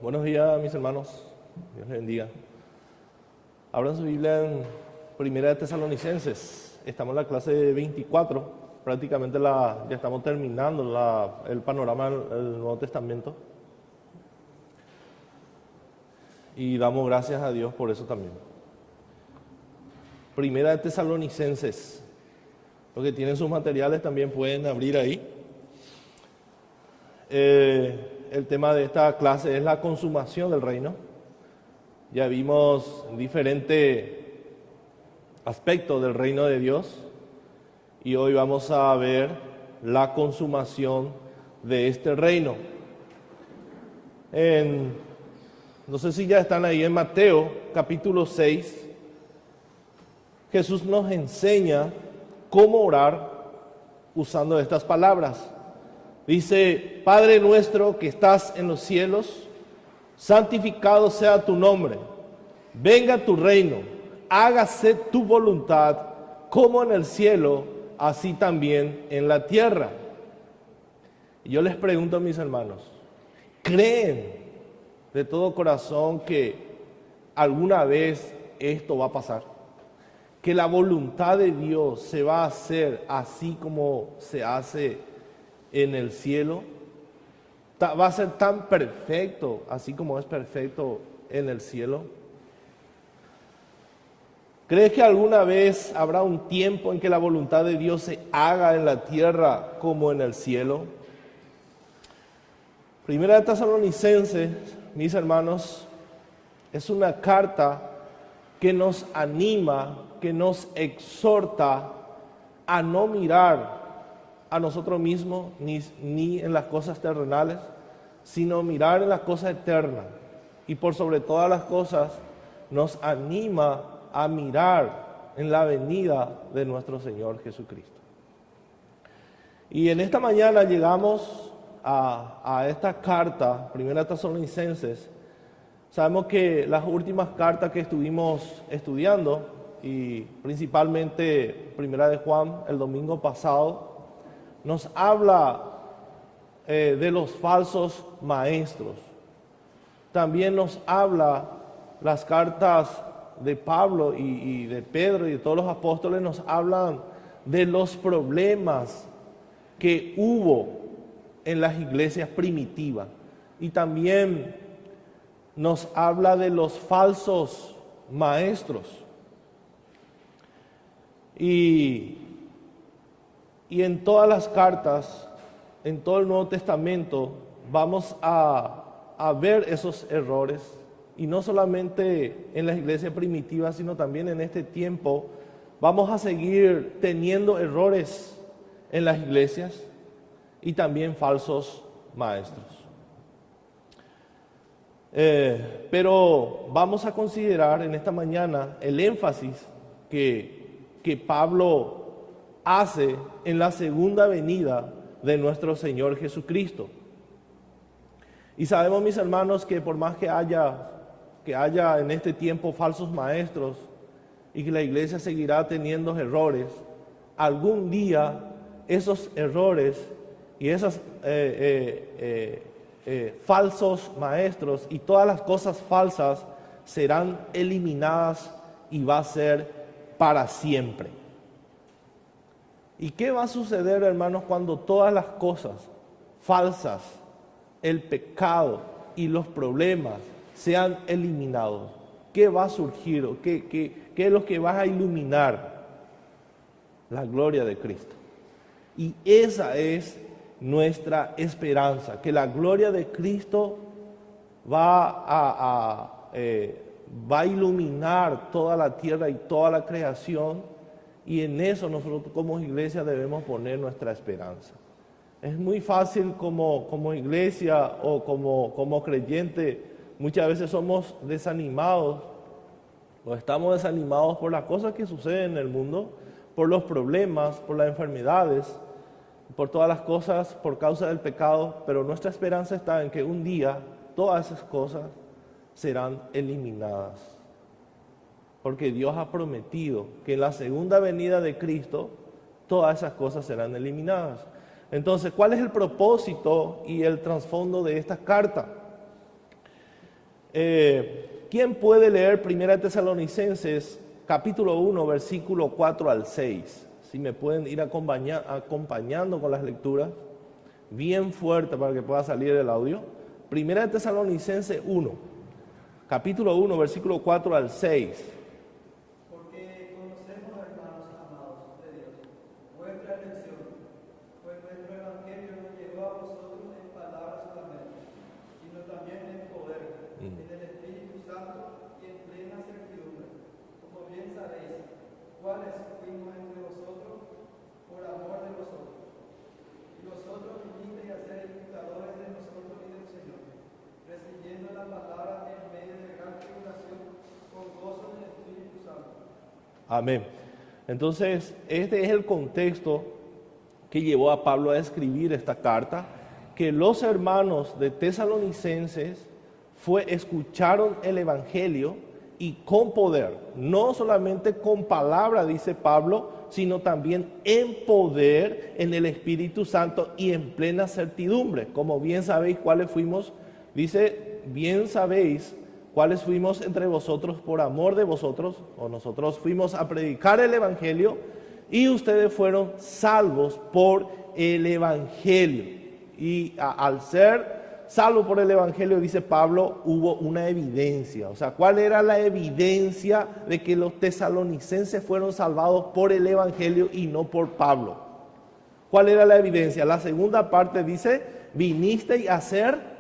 Buenos días, mis hermanos. Dios les bendiga. Abran su Biblia en Primera de Tesalonicenses. Estamos en la clase 24. Prácticamente ya estamos terminando el panorama del Nuevo Testamento. Y damos gracias a Dios por eso también. Primera de Tesalonicenses. Los que tienen sus materiales también pueden abrir ahí. El tema de esta clase es la consumación del reino. Ya vimos diferentes aspectos del reino de Dios y hoy vamos a ver la consumación de este reino. No sé si ya están ahí en Mateo capítulo 6. Jesús nos enseña cómo orar usando estas palabras. Dice: Padre nuestro que estás en los cielos, santificado sea tu nombre. Venga tu reino, hágase tu voluntad, como en el cielo, así también en la tierra. Y yo les pregunto a mis hermanos, ¿creen de todo corazón que alguna vez esto va a pasar? Que la voluntad de Dios se va a hacer así como se hace en el cielo, va a ser tan perfecto así como es perfecto en el cielo. ¿Crees que alguna vez habrá un tiempo en que la voluntad de Dios se haga en la tierra como en el cielo? Primera de Tesalonicenses, mis hermanos, es una carta que nos anima, que nos exhorta a no mirar a nosotros mismos ni en las cosas terrenales, sino mirar en las cosas eternas. Y por sobre todas las cosas nos anima a mirar en la venida de nuestro Señor Jesucristo. Y en esta mañana llegamos a esta carta, Primera de Tesalonicenses. Sabemos que las últimas cartas que estuvimos estudiando, y principalmente Primera de Juan el domingo pasado, nos habla de los falsos maestros. También nos habla las cartas de Pablo y de Pedro y de todos los apóstoles, nos hablan de los problemas que hubo en las iglesias primitivas. Y también nos habla de los falsos maestros. Y en todas las cartas, en todo el Nuevo Testamento, vamos a ver esos errores. Y no solamente en las iglesias primitivas, sino también en este tiempo, vamos a seguir teniendo errores en las iglesias y también falsos maestros. Pero vamos a considerar en esta mañana el énfasis que Pablo hace en la segunda venida de nuestro Señor Jesucristo. Y sabemos, mis hermanos, que por más que haya en este tiempo falsos maestros y que la iglesia seguirá teniendo errores, algún día esos errores y esos falsos maestros y todas las cosas falsas serán eliminadas y va a ser para siempre. ¿Y qué va a suceder, hermanos, cuando todas las cosas falsas, el pecado y los problemas sean eliminados? ¿Qué va a surgir? ¿Qué es lo que va a iluminar? La gloria de Cristo. Y esa es nuestra esperanza, que la gloria de Cristo va a iluminar toda la tierra y toda la creación. Y en eso nosotros como iglesia debemos poner nuestra esperanza. Es muy fácil como iglesia o como creyente, muchas veces somos desanimados o estamos desanimados por las cosas que suceden en el mundo, por los problemas, por las enfermedades, por todas las cosas por causa del pecado, pero nuestra esperanza está en que un día todas esas cosas serán eliminadas. Porque Dios ha prometido que en la segunda venida de Cristo todas esas cosas serán eliminadas. Entonces, ¿cuál es el propósito y el trasfondo de esta carta? ¿Quién puede leer 1 Tesalonicenses capítulo 1, versículo 4 al 6? Si me pueden ir acompañando con las lecturas, bien fuerte para que pueda salir el audio. 1 Tesalonicenses 1, capítulo 1, versículo 4 al 6. Porque conocemos, hermanos amados de Dios, vuestra elección, pues nuestro evangelio no llegó a vosotros en palabras solamente, sino también en poder, en el Espíritu Santo y en plena certidumbre. Como bien sabéis, cuáles fuimos entre vosotros por amor de vosotros. Y vosotros vinisteis a ser imitadores de nosotros y del Señor, recibiendo la palabra en medio de gran tribulación con gozo del Espíritu Santo. Amén. Entonces, este es el contexto que llevó a Pablo a escribir esta carta, que los hermanos de Tesalonicenses escucharon el Evangelio y con poder, no solamente con palabra, dice Pablo, sino también en poder, en el Espíritu Santo y en plena certidumbre. Como bien sabéis cuáles fuimos, dice, bien sabéis cuáles fuimos entre vosotros por amor de vosotros, o nosotros fuimos a predicar el Evangelio y ustedes fueron salvos por el Evangelio. Y al ser salvo por el Evangelio, dice Pablo, hubo una evidencia. O sea, ¿cuál era la evidencia de que los tesalonicenses fueron salvados por el Evangelio y no por Pablo? ¿Cuál era la evidencia? La segunda parte dice, vinisteis a ser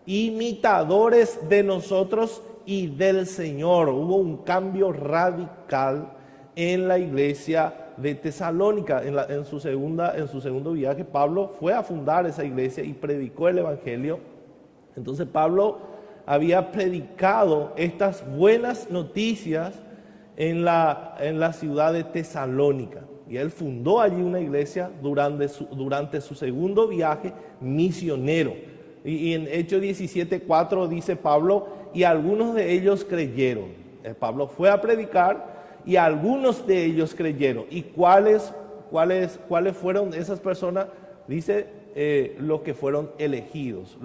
imitadores de nosotros y del Señor. Hubo un cambio radical en la iglesia de Tesalónica. En su segundo viaje, Pablo fue a fundar esa iglesia y predicó el Evangelio. Entonces Pablo había predicado estas buenas noticias en la ciudad de Tesalónica. Y él fundó allí una iglesia durante su segundo viaje misionero. Y en Hechos 17:4 dice Pablo, y algunos de ellos creyeron. Pablo fue a predicar y algunos de ellos creyeron. ¿Y cuáles fueron esas personas? Dice, los que fueron elegidos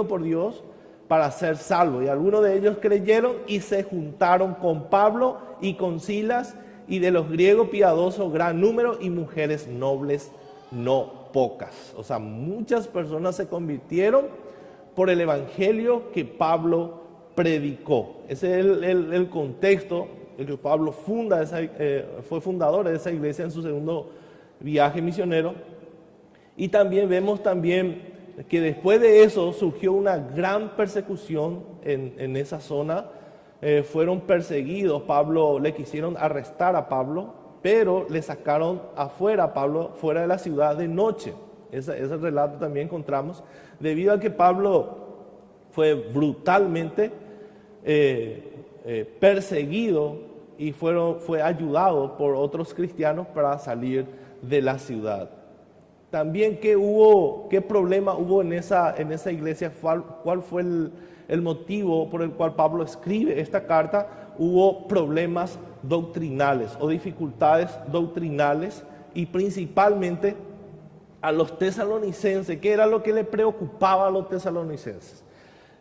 por Dios para ser salvos. Y algunos de ellos creyeron y se juntaron con Pablo y con Silas, y de los griegos piadosos gran número, y mujeres nobles no pocas. O sea, muchas personas se convirtieron por el Evangelio que Pablo predicó. Ese es el contexto en que Pablo fue fundador de esa iglesia en su segundo viaje misionero. Y también vemos que después de eso surgió una gran persecución en esa zona. Fueron perseguidos. Le quisieron arrestar a Pablo, pero le sacaron afuera a Pablo, fuera de la ciudad de noche. Ese relato también encontramos, debido a que Pablo fue brutalmente perseguido y fue ayudado por otros cristianos para salir de la ciudad. También, ¿qué problema hubo en esa iglesia? ¿Cuál fue el motivo por el cual Pablo escribe esta carta? Hubo problemas doctrinales o dificultades doctrinales, y principalmente a los tesalonicenses. ¿Qué era lo que les preocupaba a los tesalonicenses?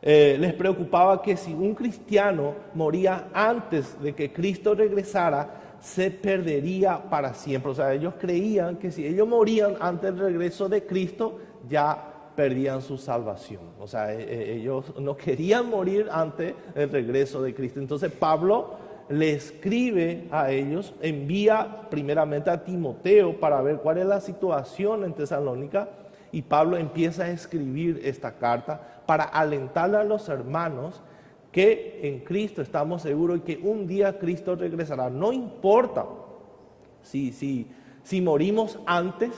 Les preocupaba que si un cristiano moría antes de que Cristo regresara, se perdería para siempre. O sea, ellos creían que si ellos morían antes del regreso de Cristo, ya perdían su salvación. O sea, ellos no querían morir antes del regreso de Cristo. Entonces Pablo le escribe a ellos, envía primeramente a Timoteo para ver cuál es la situación en Tesalónica, y Pablo empieza a escribir esta carta para alentarle a los hermanos que en Cristo estamos seguros y que un día Cristo regresará. No importa si morimos antes,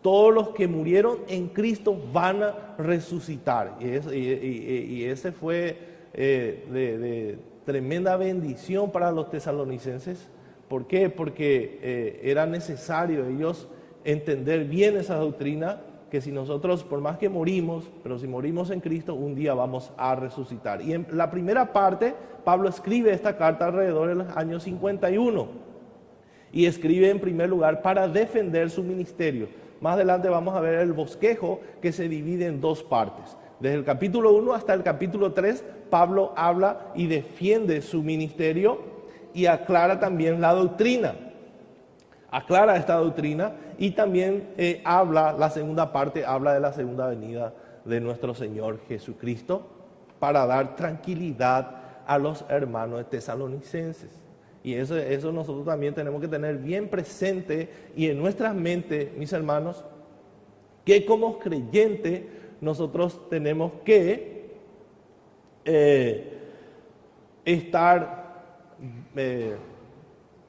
todos los que murieron en Cristo van a resucitar. Y ese fue de tremenda bendición para los tesalonicenses. ¿Por qué? Porque era necesario ellos entender bien esa doctrina, que si nosotros, por más que morimos, pero si morimos en Cristo, un día vamos a resucitar. Y en la primera parte, Pablo escribe esta carta alrededor de los años 51. Y escribe en primer lugar para defender su ministerio. Más adelante vamos a ver el bosquejo, que se divide en dos partes. Desde el capítulo 1 hasta el capítulo 3, Pablo habla y defiende su ministerio y aclara también la doctrina. Aclara esta doctrina y también la segunda parte habla de la segunda venida de nuestro Señor Jesucristo para dar tranquilidad a los hermanos tesalonicenses. Y eso nosotros también tenemos que tener bien presente y en nuestras mentes, mis hermanos, que como creyentes nosotros tenemos que estar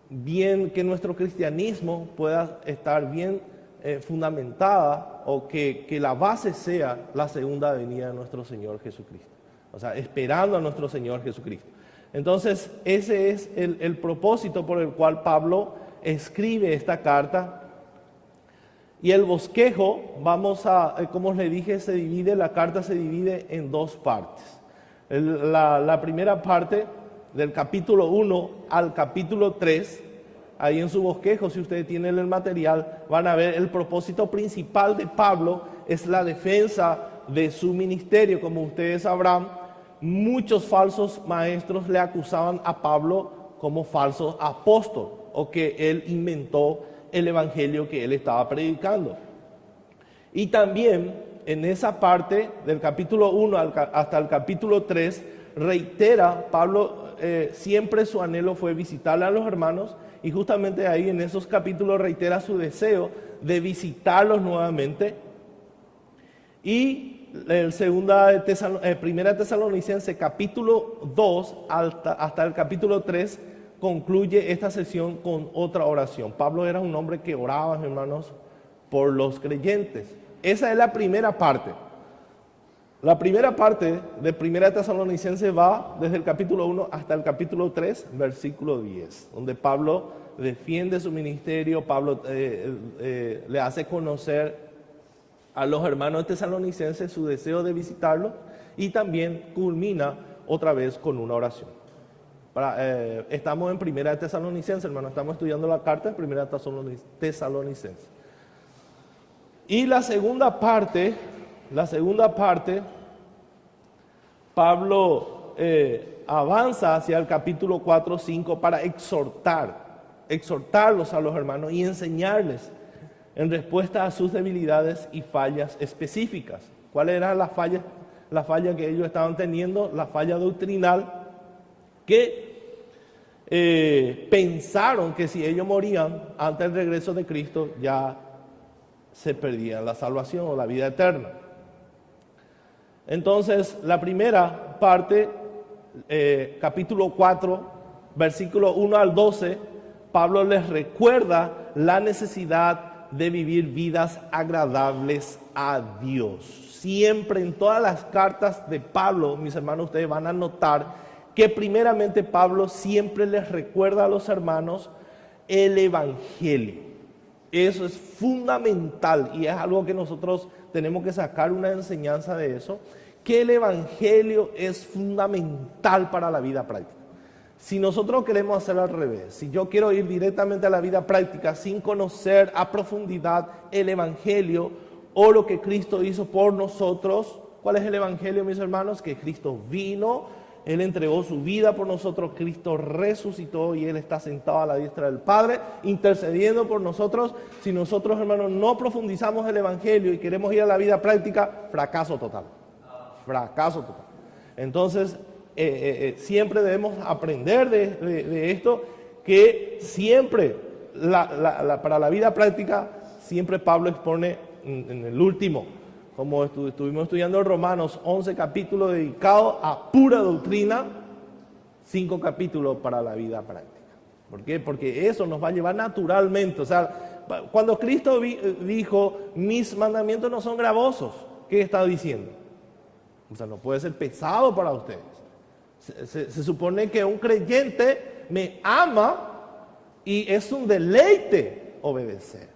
bien, que nuestro cristianismo pueda estar bien fundamentada, o que la base sea la segunda venida de nuestro Señor Jesucristo. O sea, esperando a nuestro Señor Jesucristo. Entonces, ese es el propósito por el cual Pablo escribe esta carta. Y el bosquejo, como les dije, la carta se divide en dos partes. La primera parte, del capítulo 1 al capítulo 3, ahí en su bosquejo, si ustedes tienen el material, van a ver el propósito principal de Pablo es la defensa de su ministerio. Como ustedes sabrán, muchos falsos maestros le acusaban a Pablo como falso apóstol, o que él inventó el evangelio que él estaba predicando. Y también en esa parte del capítulo 1 hasta el capítulo 3 reitera Pablo, siempre su anhelo fue visitarle a los hermanos, y justamente ahí en esos capítulos reitera su deseo de visitarlos nuevamente. Y primera Tesalonicense capítulo 2 hasta el capítulo 3 concluye esta sesión con otra oración. Pablo era un hombre que oraba, hermanos, por los creyentes. Esa es la primera parte. La primera parte de Primera Tesalonicense va desde el capítulo 1 hasta el capítulo 3, versículo 10, donde Pablo defiende su ministerio. Pablo le hace conocer a los hermanos tesalonicenses su deseo de visitarlos, y también culmina otra vez con una oración. Estamos en Primera Tesalonicense, hermano, estamos estudiando la carta de Primera Tesalonicense. Y la segunda parte, Pablo avanza hacia el capítulo 4, 5 para exhortarlos a los hermanos y enseñarles en respuesta a sus debilidades y fallas específicas. ¿Cuáles eran las fallas? La falla que ellos estaban teniendo, la falla doctrinal, que pensaron que si ellos morían antes del regreso de Cristo, ya se perdía la salvación o la vida eterna. Entonces, la primera parte, capítulo 4, versículo 1 al 12, Pablo les recuerda la necesidad de vivir vidas agradables a Dios. Siempre en todas las cartas de Pablo, mis hermanos, ustedes van a notar que primeramente Pablo siempre les recuerda a los hermanos el evangelio. Eso es fundamental y es algo que nosotros tenemos que sacar una enseñanza de eso, que el evangelio es fundamental para la vida práctica. Si nosotros queremos hacer al revés, si yo quiero ir directamente a la vida práctica sin conocer a profundidad el evangelio o lo que Cristo hizo por nosotros, ¿cuál es el evangelio, mis hermanos? Que Cristo vino, Él entregó su vida por nosotros, Cristo resucitó y Él está sentado a la diestra del Padre, intercediendo por nosotros. Si nosotros, hermanos, no profundizamos el evangelio y queremos ir a la vida práctica, fracaso total. Fracaso total. Entonces, siempre debemos aprender de esto, que siempre, para la vida práctica, siempre Pablo expone en el último, como estuvimos estudiando en Romanos, 11 capítulos dedicados a pura doctrina, 5 capítulos para la vida práctica. ¿Por qué? Porque eso nos va a llevar naturalmente. O sea, cuando Cristo dijo, mis mandamientos no son gravosos, ¿qué está diciendo? O sea, no puede ser pesado para ustedes. Se supone que un creyente me ama y es un deleite obedecer.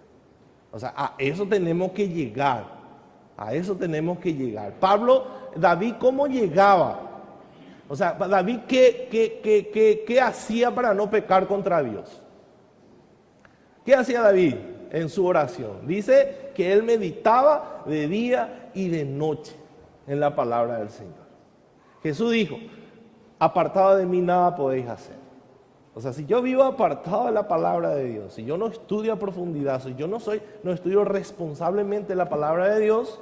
O sea, a eso tenemos que llegar. A eso tenemos que llegar. David, ¿cómo llegaba? O sea, David, ¿qué hacía para no pecar contra Dios? ¿Qué hacía David en su oración? Dice que él meditaba de día y de noche. en la palabra del Señor. Jesús dijo, apartado de mí nada podéis hacer. O sea, si yo vivo apartado de la palabra de Dios, si yo no estudio a profundidad, si yo no estudio responsablemente la palabra de Dios,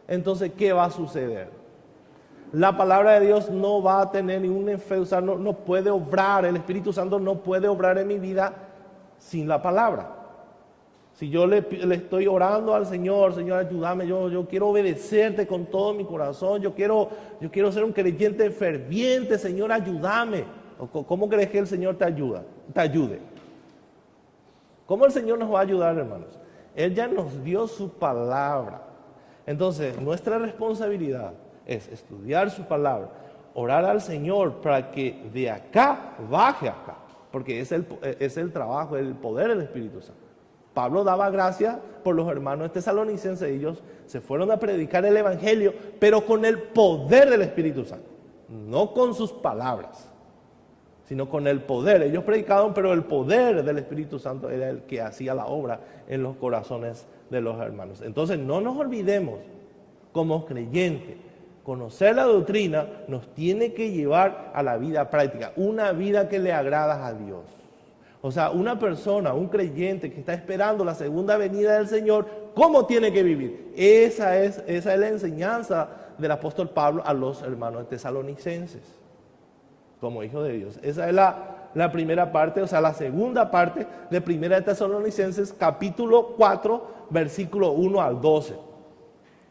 entonces, ¿qué va a suceder? La palabra de Dios no va a tener ningún efecto, o sea, no puede obrar, el Espíritu Santo no puede obrar en mi vida sin la palabra. Si yo le estoy orando al Señor, Señor, ayúdame, yo quiero obedecerte con todo mi corazón, yo quiero ser un creyente ferviente, Señor, ayúdame. ¿Cómo crees que el Señor te ayude? ¿Cómo el Señor nos va a ayudar, hermanos? Él ya nos dio su palabra. Entonces, nuestra responsabilidad es estudiar su palabra, orar al Señor para que de acá baje acá, porque es el trabajo, el poder del Espíritu Santo. Pablo daba gracias por los hermanos tesalonicenses, ellos se fueron a predicar el Evangelio, pero con el poder del Espíritu Santo, no con sus palabras, sino con el poder. Ellos predicaban, pero el poder del Espíritu Santo era el que hacía la obra en los corazones de los hermanos. Entonces no nos olvidemos, como creyentes, conocer la doctrina nos tiene que llevar a la vida práctica, una vida que le agrada a Dios. O sea, una persona, un creyente que está esperando la segunda venida del Señor, ¿cómo tiene que vivir? Esa es la enseñanza del apóstol Pablo a los hermanos tesalonicenses, como hijos de Dios. Esa es la primera parte, o sea, la segunda parte de Primera de Tesalonicenses, capítulo 4, versículo 1 al 12.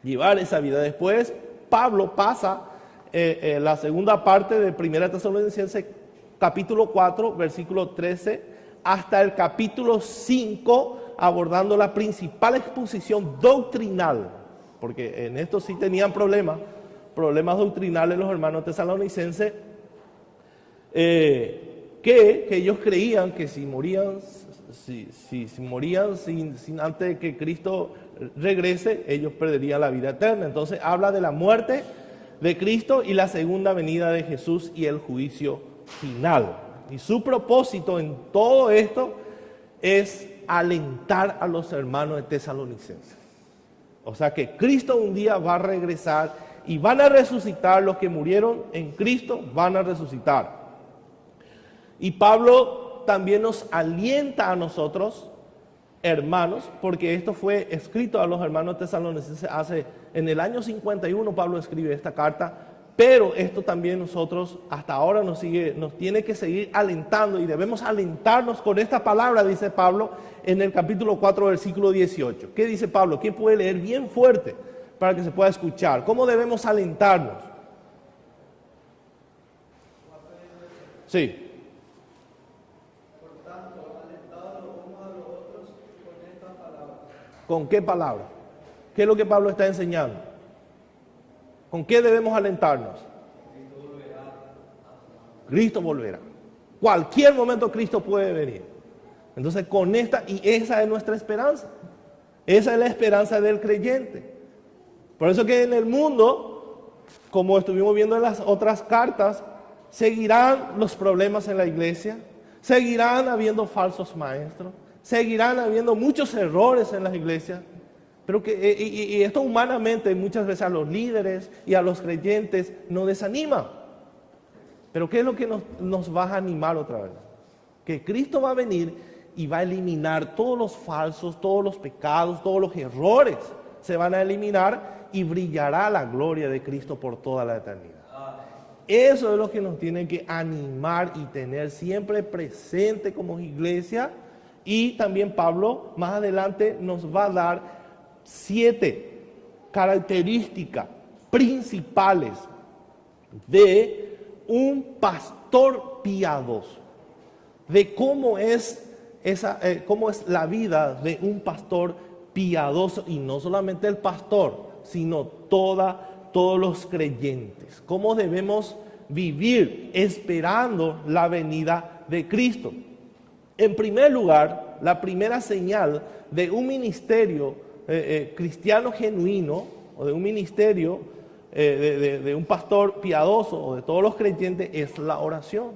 Llevar esa vida. Después, Pablo pasa la segunda parte de Primera de Tesalonicenses, capítulo 4, versículo 13, hasta el capítulo 5, abordando la principal exposición doctrinal, porque en esto sí tenían problemas doctrinales los hermanos tesalonicenses, que ellos creían que si morían sin antes de que Cristo regrese, ellos perderían la vida eterna. Entonces habla de la muerte de Cristo y la segunda venida de Jesús y el juicio final. Y su propósito en todo esto es alentar a los hermanos tesalonicenses. O sea que Cristo un día va a regresar y van a resucitar. Los que murieron en Cristo van a resucitar. Y Pablo también nos alienta a nosotros, hermanos, porque esto fue escrito a los hermanos tesalonicenses en el año 51. Pablo escribe esta carta. Pero esto también nosotros hasta ahora nos tiene que seguir alentando, y debemos alentarnos con esta palabra, dice Pablo en el capítulo 4, versículo 18. ¿Qué dice Pablo? ¿Quién puede leer bien fuerte para que se pueda escuchar? ¿Cómo debemos alentarnos? Sí. Por tanto, alentados los unos a los otros con estas palabras. ¿Con qué palabra? ¿Qué es lo que Pablo está enseñando? ¿Con qué debemos alentarnos? Cristo volverá. Cualquier momento Cristo puede venir. Entonces esa es nuestra esperanza. Esa es la esperanza del creyente. Por eso que en el mundo, como estuvimos viendo en las otras cartas, seguirán los problemas en la iglesia, seguirán habiendo falsos maestros, seguirán habiendo muchos errores en las iglesias. Pero y esto humanamente muchas veces a los líderes y a los creyentes nos desanima. Pero ¿qué es lo que nos va a animar otra vez? Que Cristo va a venir y va a eliminar todos los falsos, todos los pecados, todos los errores. Se van a eliminar y brillará la gloria de Cristo por toda la eternidad. Eso es lo que nos tiene que animar y tener siempre presente como iglesia. Y también Pablo más adelante nos va a dar 7 características principales de un pastor piadoso, de cómo es la vida de un pastor piadoso, y no solamente el pastor, sino todos los creyentes. Cómo debemos vivir esperando la venida de Cristo. En primer lugar, la primera señal de un ministerio cristiano genuino, o de un ministerio de un pastor piadoso, o de todos los creyentes, es la oración.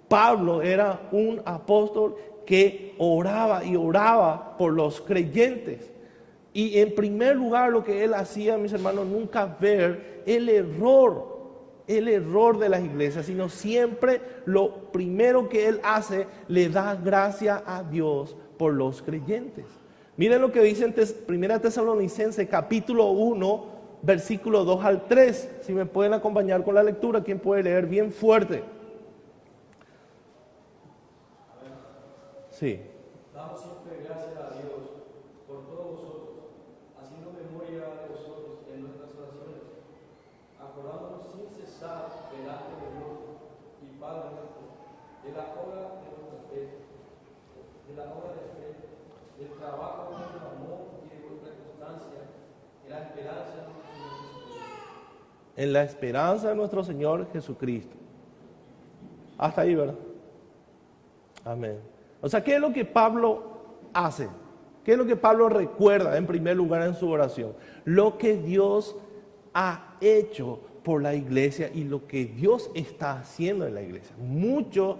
Pablo era un apóstol que oraba y oraba por los creyentes, Y en primer lugar lo que él hacía, mis hermanos, nunca ver el error de las iglesias, sino siempre lo primero que él hace, le da gracia a Dios por los creyentes. Miren lo que dice en 1 Tesalonicenses capítulo 1, versículo 2 al 3. Si me pueden acompañar con la lectura, ¿quién puede leer bien fuerte? Sí. Damos siempre gracias a Dios por todos vosotros, haciendo memoria de vosotros en nuestras oraciones, acordándonos sin cesar delante de Dios y Padre nuestro, de la obra de nuestra fe, del trabajo de vuestro amor y de vuestra constancia, en la esperanza de nuestro Señor Jesucristo. En la esperanza de nuestro Señor Jesucristo. Hasta ahí, ¿verdad? Amén. O sea, ¿qué es lo que Pablo hace? ¿Qué es lo que Pablo recuerda en primer lugar en su oración? Lo que Dios ha hecho por la iglesia y lo que Dios está haciendo en la iglesia. Muchos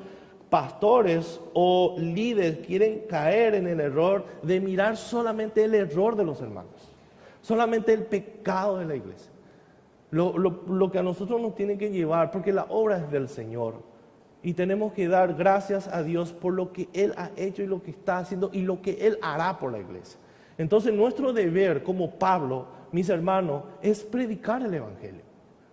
pastores o líderes quieren caer en el error de mirar solamente el error de los hermanos, solamente el pecado de la iglesia. Lo que a nosotros nos tiene que llevar, porque la obra es del Señor. Y tenemos que dar gracias a Dios por lo que Él ha hecho y lo que está haciendo y lo que Él hará por la iglesia. Entonces nuestro deber como Pablo, mis hermanos, es predicar el Evangelio.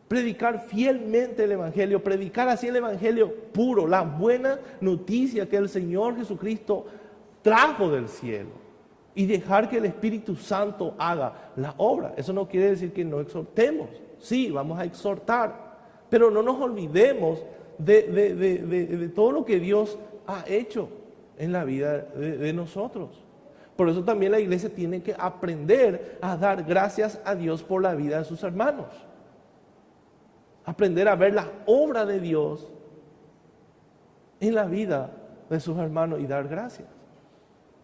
Predicar fielmente el Evangelio, predicar así el Evangelio puro, la buena noticia que el Señor Jesucristo trajo del cielo. Y dejar que el Espíritu Santo haga la obra. Eso no quiere decir que no exhortemos. Sí, vamos a exhortar, pero no nos olvidemos de todo lo que Dios ha hecho en la vida de nosotros. Por eso también la iglesia tiene que aprender a dar gracias a Dios por la vida de sus hermanos. Aprender a ver la obra de Dios en la vida de sus hermanos y dar gracias.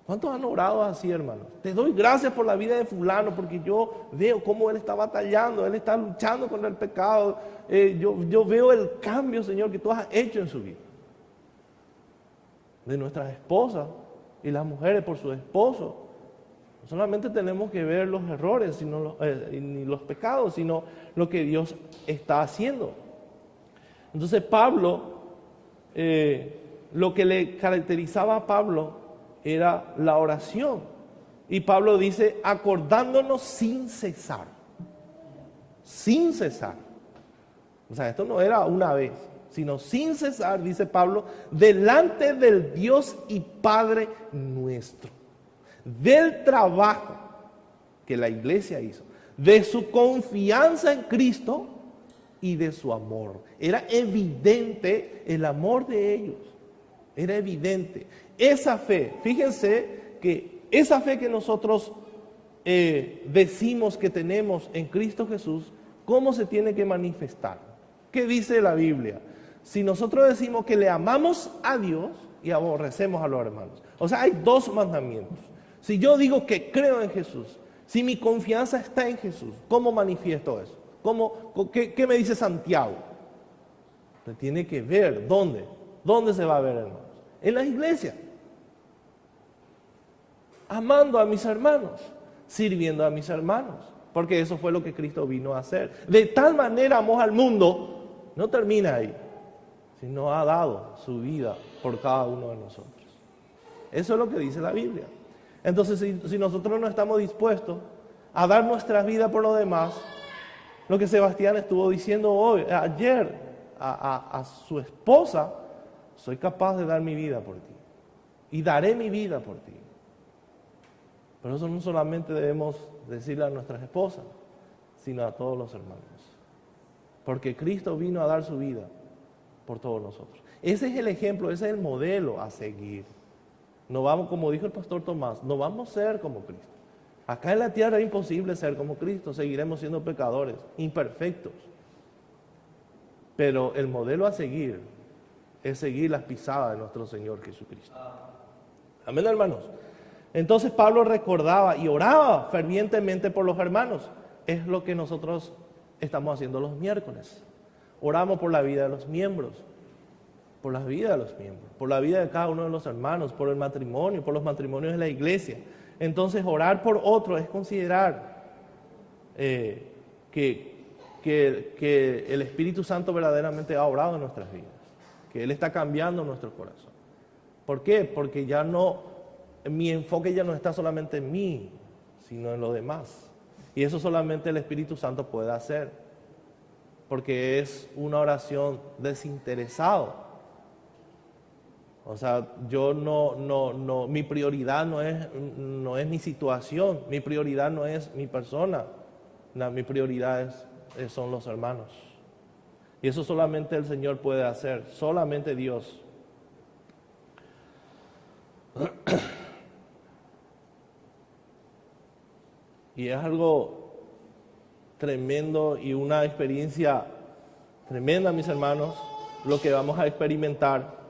¿Cuántos han orado así, hermanos? Te doy gracias por la vida de fulano, porque yo veo cómo él está batallando, él está luchando contra el pecado. Yo veo el cambio, Señor, que tú has hecho en su vida. De nuestras esposas y las mujeres por su esposo. No solamente tenemos que ver los errores, ni los pecados, sino lo que Dios está haciendo. Entonces Pablo, lo que le caracterizaba a Pablo era la oración. Y Pablo dice, acordándonos sin cesar. Sin cesar. O sea, esto no era una vez, sino sin cesar, dice Pablo, delante del Dios y Padre nuestro. Del trabajo que la iglesia hizo, de su confianza en Cristo y de su amor. Era evidente el amor de ellos. Era evidente. Esa fe, fíjense que esa fe que nosotros decimos que tenemos en Cristo Jesús, ¿cómo se tiene que manifestar? ¿Qué dice la Biblia? Si nosotros decimos que le amamos a Dios y aborrecemos a los hermanos. O sea, hay dos mandamientos. Si yo digo que creo en Jesús, si mi confianza está en Jesús, ¿cómo manifiesto eso? ¿Qué me dice Santiago? Se tiene que ver, ¿dónde? ¿Dónde se va a ver, hermanos? En las iglesias. Amando a mis hermanos, sirviendo a mis hermanos, porque eso fue lo que Cristo vino a hacer. De tal manera amó al mundo, no termina ahí, sino ha dado su vida por cada uno de nosotros. Eso es lo que dice la Biblia. Entonces, si nosotros no estamos dispuestos a dar nuestra vida por los demás, lo que Sebastián estuvo diciendo ayer a su esposa, soy capaz de dar mi vida por ti y daré mi vida por ti. Pero eso no solamente debemos decirle a nuestras esposas, sino a todos los hermanos. Porque Cristo vino a dar su vida por todos nosotros. Ese es el ejemplo, ese es el modelo a seguir. No vamos, como dijo el pastor Tomás, no vamos a ser como Cristo. Acá en la tierra es imposible ser como Cristo, seguiremos siendo pecadores, imperfectos. Pero el modelo a seguir es seguir las pisadas de nuestro Señor Jesucristo. Amén, hermanos. Entonces Pablo recordaba y oraba fervientemente por los hermanos. Es lo que nosotros estamos haciendo los miércoles. Oramos por la vida de los miembros, por la vida de los miembros, por la vida de cada uno de los hermanos, por el matrimonio, por los matrimonios de la iglesia. Entonces orar por otro es considerar que el Espíritu Santo verdaderamente ha obrado en nuestras vidas, que Él está cambiando nuestro corazón. ¿Por qué? Porque ya no, mi enfoque ya no está solamente en mí, sino en los demás. Y eso solamente el Espíritu Santo puede hacer, porque es una oración desinteresada. O sea, yo mi prioridad no es mi situación, mi prioridad no es mi persona, mi prioridad son los hermanos. Y eso solamente el Señor puede hacer, solamente Dios. Y es algo tremendo y una experiencia tremenda, mis hermanos, lo que vamos a experimentar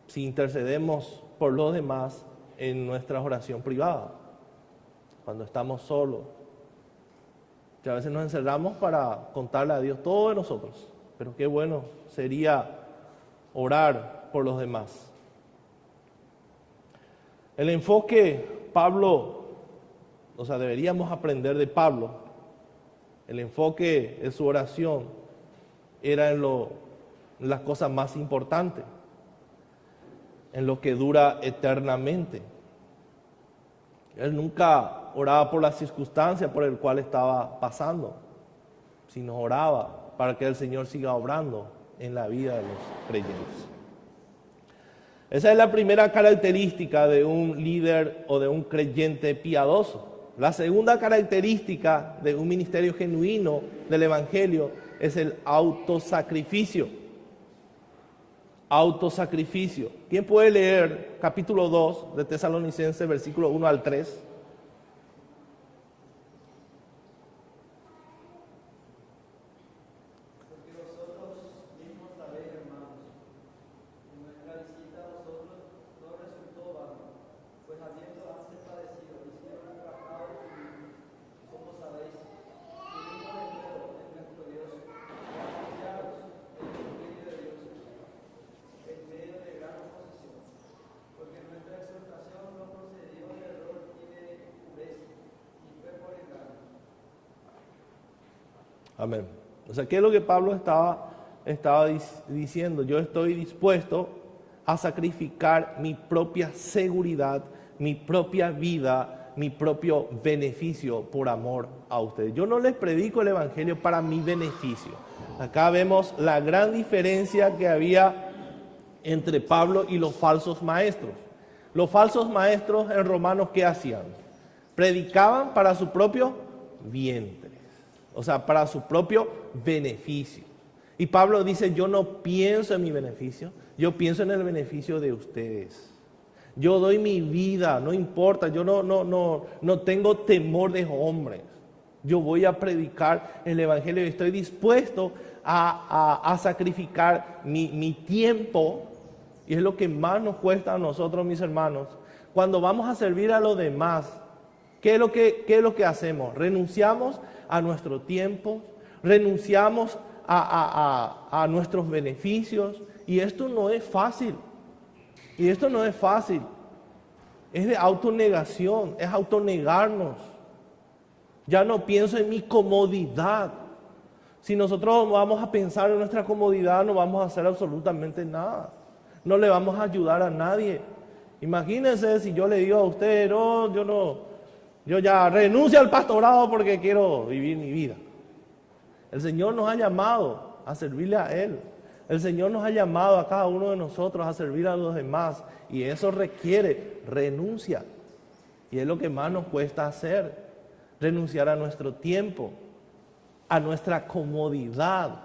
si intercedemos por los demás en nuestra oración privada, cuando estamos solos. Que a veces nos encerramos para contarle a Dios todo de nosotros, pero qué bueno sería orar por los demás. El enfoque deberíamos aprender de Pablo. El enfoque de su oración era en las cosas más importantes, en lo que dura eternamente. Él nunca oraba por las circunstancias por el cual estaba pasando, sino oraba para que el Señor siga obrando en la vida de los creyentes. Esa es la primera característica de un líder o de un creyente piadoso. La segunda característica de un ministerio genuino del Evangelio es el autosacrificio. Autosacrificio. ¿Quién puede leer capítulo 2 de Tesalonicenses, versículo 1 al 3? Porque vosotros mismos sabéis, hermanos, que nuestra visita a vosotros no resultó vana, pues habiendo antes padecido, hicieron un tratado y, como sabéis, tuvimos de nuevo en nuestro Dios, para anunciaros el Evangelio de Dios en medio de gran oposición, porque nuestra exhortación no procedió de error ni de pureza, ni fue por engaño. Amén. O sea, ¿qué es lo que Pablo estaba diciendo? Yo estoy dispuesto a sacrificar mi propia seguridad, mi propia vida, mi propio beneficio por amor a ustedes. Yo no les predico el Evangelio para mi beneficio. Acá vemos la gran diferencia que había entre Pablo y los falsos maestros. Los falsos maestros en Romanos, ¿qué hacían? Predicaban para su propio vientre, o sea, para su propio beneficio. Y Pablo dice, yo no pienso en mi beneficio, yo pienso en el beneficio de ustedes. Yo doy mi vida, no importa, yo no tengo temor de hombres. Yo voy a predicar el Evangelio y estoy dispuesto a sacrificar mi tiempo, y es lo que más nos cuesta a nosotros, mis hermanos. Cuando vamos a servir a los demás, ¿qué es lo que hacemos? Renunciamos a nuestro tiempo, renunciamos a nuestros beneficios, y esto no es fácil. Es de autonegación, es autonegarnos. Ya no pienso en mi comodidad. Si nosotros vamos a pensar en nuestra comodidad, no vamos a hacer absolutamente nada. No le vamos a ayudar a nadie. Imagínense si yo le digo a usted, yo ya renuncio al pastorado porque quiero vivir mi vida. El Señor nos ha llamado a servirle a Él. El Señor nos ha llamado a cada uno de nosotros a servir a los demás, y eso requiere renuncia. Y es lo que más nos cuesta hacer, renunciar a nuestro tiempo, a nuestra comodidad,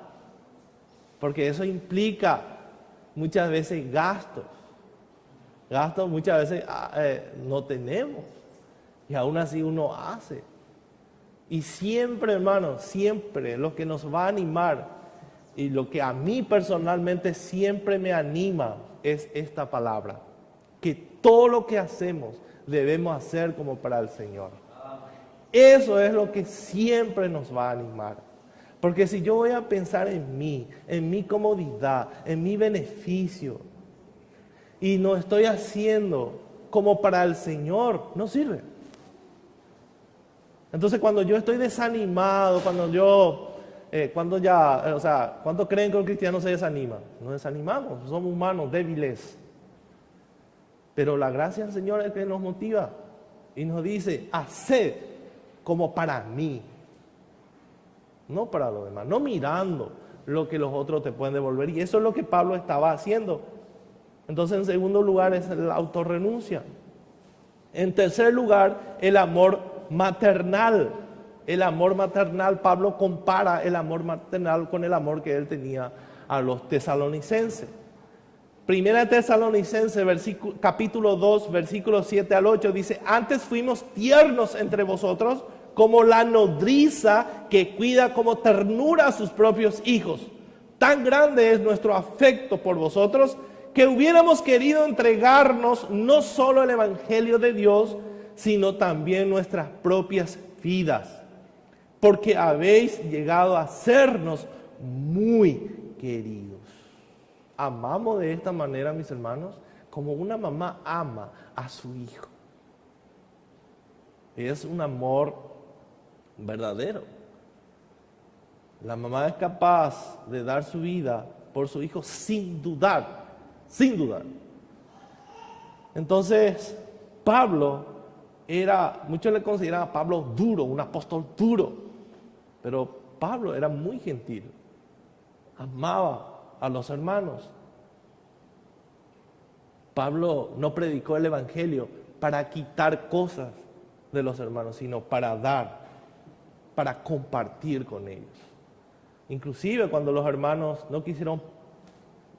porque eso implica muchas veces gastos muchas veces no tenemos, y aún así uno hace. Y siempre, hermanos, siempre lo que nos va a animar, y lo que a mí personalmente siempre me anima, es esta palabra: que todo lo que hacemos debemos hacer como para el Señor. Eso es lo que siempre nos va a animar. Porque si yo voy a pensar en mi comodidad, en mi beneficio, y no estoy haciendo como para el Señor, no sirve. Entonces cuando yo estoy desanimado, ¿cuánto creen que un cristiano se desanima? Nos desanimamos, somos humanos, débiles. Pero la gracia del Señor es que nos motiva y nos dice, haced como para mí, no para los demás, no mirando lo que los otros te pueden devolver. Y eso es lo que Pablo estaba haciendo. Entonces, en segundo lugar es la autorrenuncia. En tercer lugar, el amor maternal. El amor maternal, Pablo compara el amor maternal con el amor que él tenía a los tesalonicenses. Primera de Tesalonicenses, capítulo 2, versículos 7 al 8, dice: antes fuimos tiernos entre vosotros, como la nodriza que cuida como ternura a sus propios hijos. Tan grande es nuestro afecto por vosotros, que hubiéramos querido entregarnos no solo el Evangelio de Dios, sino también nuestras propias vidas, porque habéis llegado a sernos muy queridos. Amamos de esta manera, mis hermanos, como una mamá ama a su hijo. Es un amor verdadero. La mamá es capaz de dar su vida por su hijo sin dudar, sin dudar. Entonces, Pablo muchos le consideraban a Pablo duro, un apóstol duro, pero Pablo era muy gentil, amaba a los hermanos. Pablo no predicó el Evangelio para quitar cosas de los hermanos, sino para dar, para compartir con ellos. Inclusive cuando los hermanos no quisieron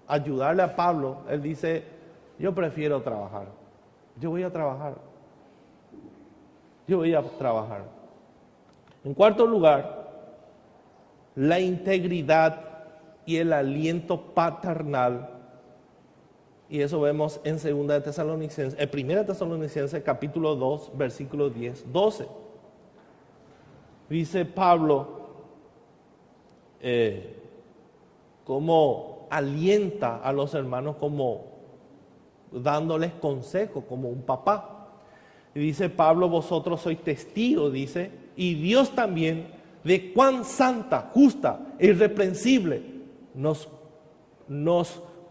ayudarle a Pablo, él dice: yo prefiero trabajar, yo voy a trabajar. En cuarto lugar, la integridad y el aliento paternal, y eso vemos en 1 Tesalonicenses capítulo 2, versículos 10, 12. Dice Pablo cómo alienta a los hermanos, como dándoles consejo, como un papá. Y dice Pablo: vosotros sois testigos, dice, y Dios también, de cuán santa, justa e irreprensible nos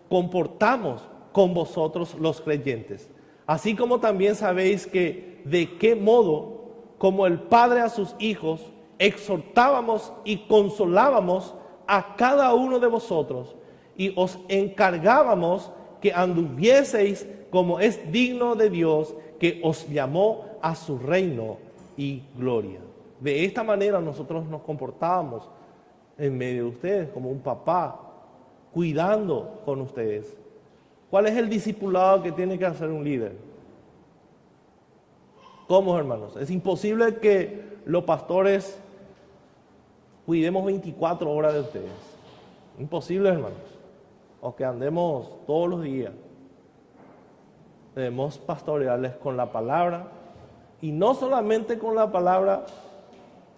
comportamos con vosotros los creyentes. Así como también sabéis que de qué modo, como el Padre a sus hijos, exhortábamos y consolábamos a cada uno de vosotros, y os encargábamos que anduvieseis como es digno de Dios, que os llamó a su reino y gloria. De esta manera nosotros nos comportábamos en medio de ustedes, como un papá, cuidando con ustedes. ¿Cuál es el discipulado que tiene que hacer un líder? ¿Cómo, hermanos? Es imposible que los pastores cuidemos 24 horas de ustedes. Imposible, hermanos. O que andemos todos los días. Debemos pastorearles con la palabra, y no solamente con la palabra,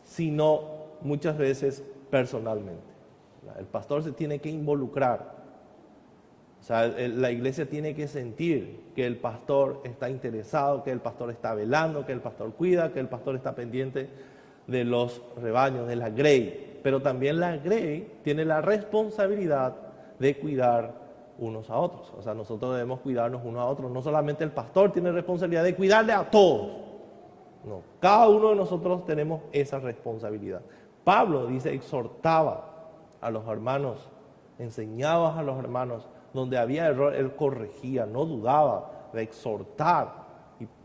sino muchas veces personalmente. El pastor se tiene que involucrar. O sea, la iglesia tiene que sentir que el pastor está interesado, que el pastor está velando, que el pastor cuida, que el pastor está pendiente de los rebaños, de la grey. Pero también la grey tiene la responsabilidad de cuidar unos a otros. O sea, nosotros debemos cuidarnos unos a otros. No solamente el pastor tiene responsabilidad de cuidarle a todos. No, cada uno de nosotros tenemos esa responsabilidad. Pablo dice, exhortaba a los hermanos, enseñaba a los hermanos. Donde había error, él corregía, no dudaba de exhortar.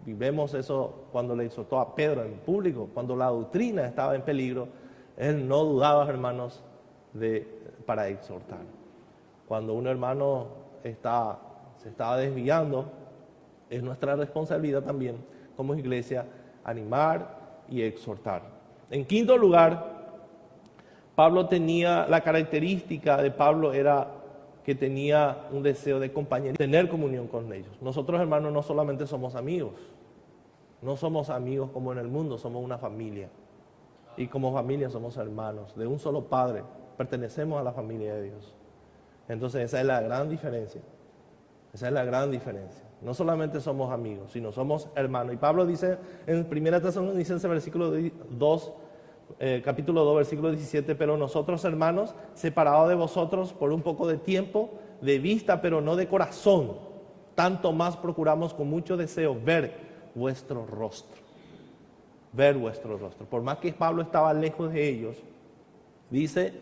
Y vemos eso cuando le exhortó a Pedro en público, cuando la doctrina estaba en peligro, él no dudaba, hermanos, para exhortar. Cuando un hermano se estaba desviando, es nuestra responsabilidad también como iglesia animar y exhortar. En quinto lugar, Pablo tenía, la característica de Pablo era que tenía un deseo de compañerismo, tener comunión con ellos. Nosotros, hermanos, no solamente somos amigos, no somos amigos como en el mundo, somos una familia. Y como familia somos hermanos de un solo Padre, pertenecemos a la familia de Dios. Entonces esa es la gran diferencia. Esa es la gran diferencia. No solamente somos amigos, sino somos hermanos. Y Pablo dice en 1 Tesalonicenses capítulo 2, versículo 17, pero nosotros, hermanos, separados de vosotros por un poco de tiempo, de vista, pero no de corazón, tanto más procuramos con mucho deseo ver vuestro rostro. Ver vuestro rostro. Por más que Pablo estaba lejos de ellos, dice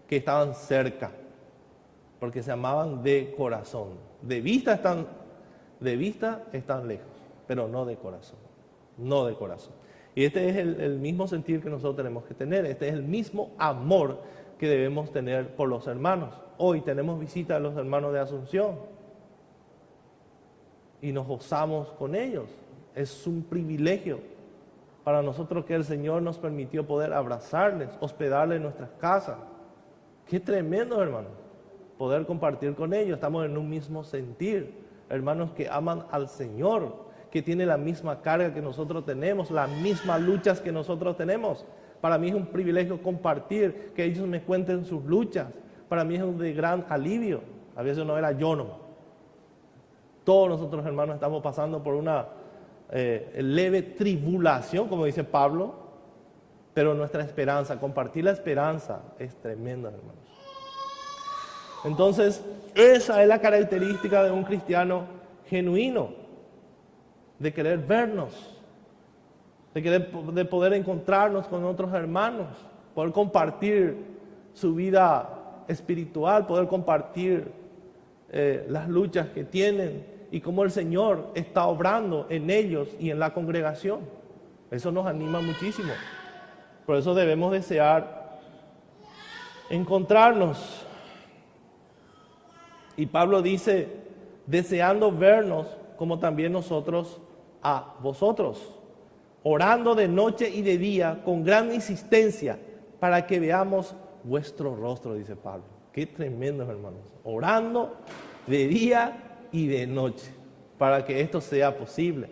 que estaban cerca, porque se amaban de corazón. De vista están lejos, pero no de corazón. No de corazón. Y este es el mismo sentir que nosotros tenemos que tener. Este es el mismo amor que debemos tener por los hermanos. Hoy tenemos visita de los hermanos de Asunción y nos gozamos con ellos. Es un privilegio para nosotros que el Señor nos permitió poder abrazarles, hospedarles en nuestras casas. Qué tremendo, hermano, poder compartir con ellos. Estamos en un mismo sentir, hermanos que aman al Señor, que tienen la misma carga que nosotros tenemos, las mismas luchas que nosotros tenemos. Para mí es un privilegio compartir, que ellos me cuenten sus luchas. Para mí es un de gran alivio. A veces no era yo, no. Todos nosotros, hermanos, estamos pasando por una leve tribulación, como dice Pablo, pero nuestra esperanza, compartir la esperanza es tremenda, hermanos. Entonces, esa es la característica de un cristiano genuino, de querer vernos, de poder encontrarnos con otros hermanos, poder compartir su vida espiritual, poder compartir las luchas que tienen y cómo el Señor está obrando en ellos y en la congregación. Eso nos anima muchísimo. Por eso debemos desear encontrarnos. Y Pablo dice, deseando vernos como también nosotros a vosotros, orando de noche y de día con gran insistencia para que veamos vuestro rostro, dice Pablo. Qué tremendo, hermanos. Orando de día y de noche para que esto sea posible.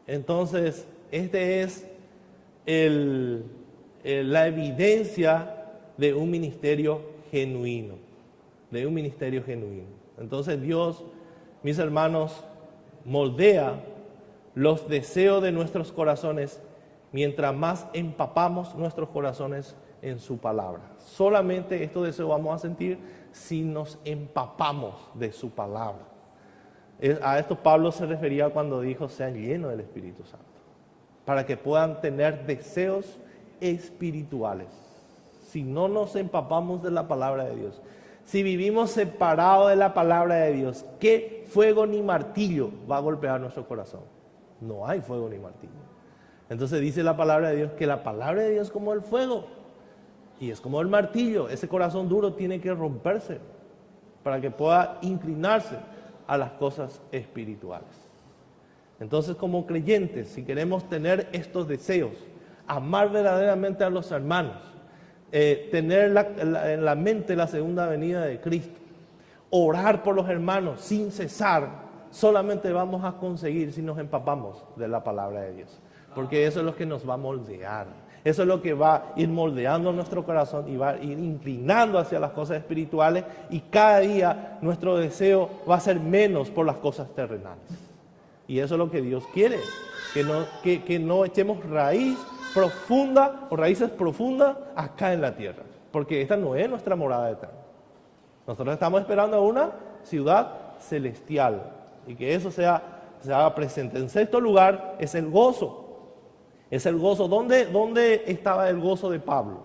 Entonces, este es la evidencia de un ministerio genuino, de un ministerio genuino. Entonces Dios, mis hermanos, moldea los deseos de nuestros corazones mientras más empapamos nuestros corazones en su palabra. Solamente estos deseos vamos a sentir si nos empapamos de su palabra. A esto Pablo se refería cuando dijo, sean llenos del Espíritu Santo, para que puedan tener deseos espirituales. Si no nos empapamos de la palabra de Dios, si vivimos separados de la palabra de Dios, ¿qué fuego ni martillo va a golpear nuestro corazón? No hay fuego ni martillo. Entonces dice la palabra de Dios que la palabra de Dios es como el fuego y es como el martillo. Ese corazón duro tiene que romperse para que pueda inclinarse a las cosas espirituales. Entonces, como creyentes, si queremos tener estos deseos, amar verdaderamente a los hermanos, tener en la mente la segunda venida de Cristo, orar por los hermanos sin cesar, solamente vamos a conseguir si nos empapamos de la palabra de Dios. Porque eso es lo que nos va a moldear. Eso es lo que va a ir moldeando nuestro corazón y va a ir inclinando hacia las cosas espirituales, y cada día nuestro deseo va a ser menos por las cosas terrenales. Y eso es lo que Dios quiere, que no echemos raíces profundas acá en la tierra, porque esta no es nuestra morada eterna. Nosotros estamos esperando a una ciudad celestial y que eso se haga presente. En sexto lugar es el gozo. Es el gozo. ¿Dónde estaba el gozo de Pablo?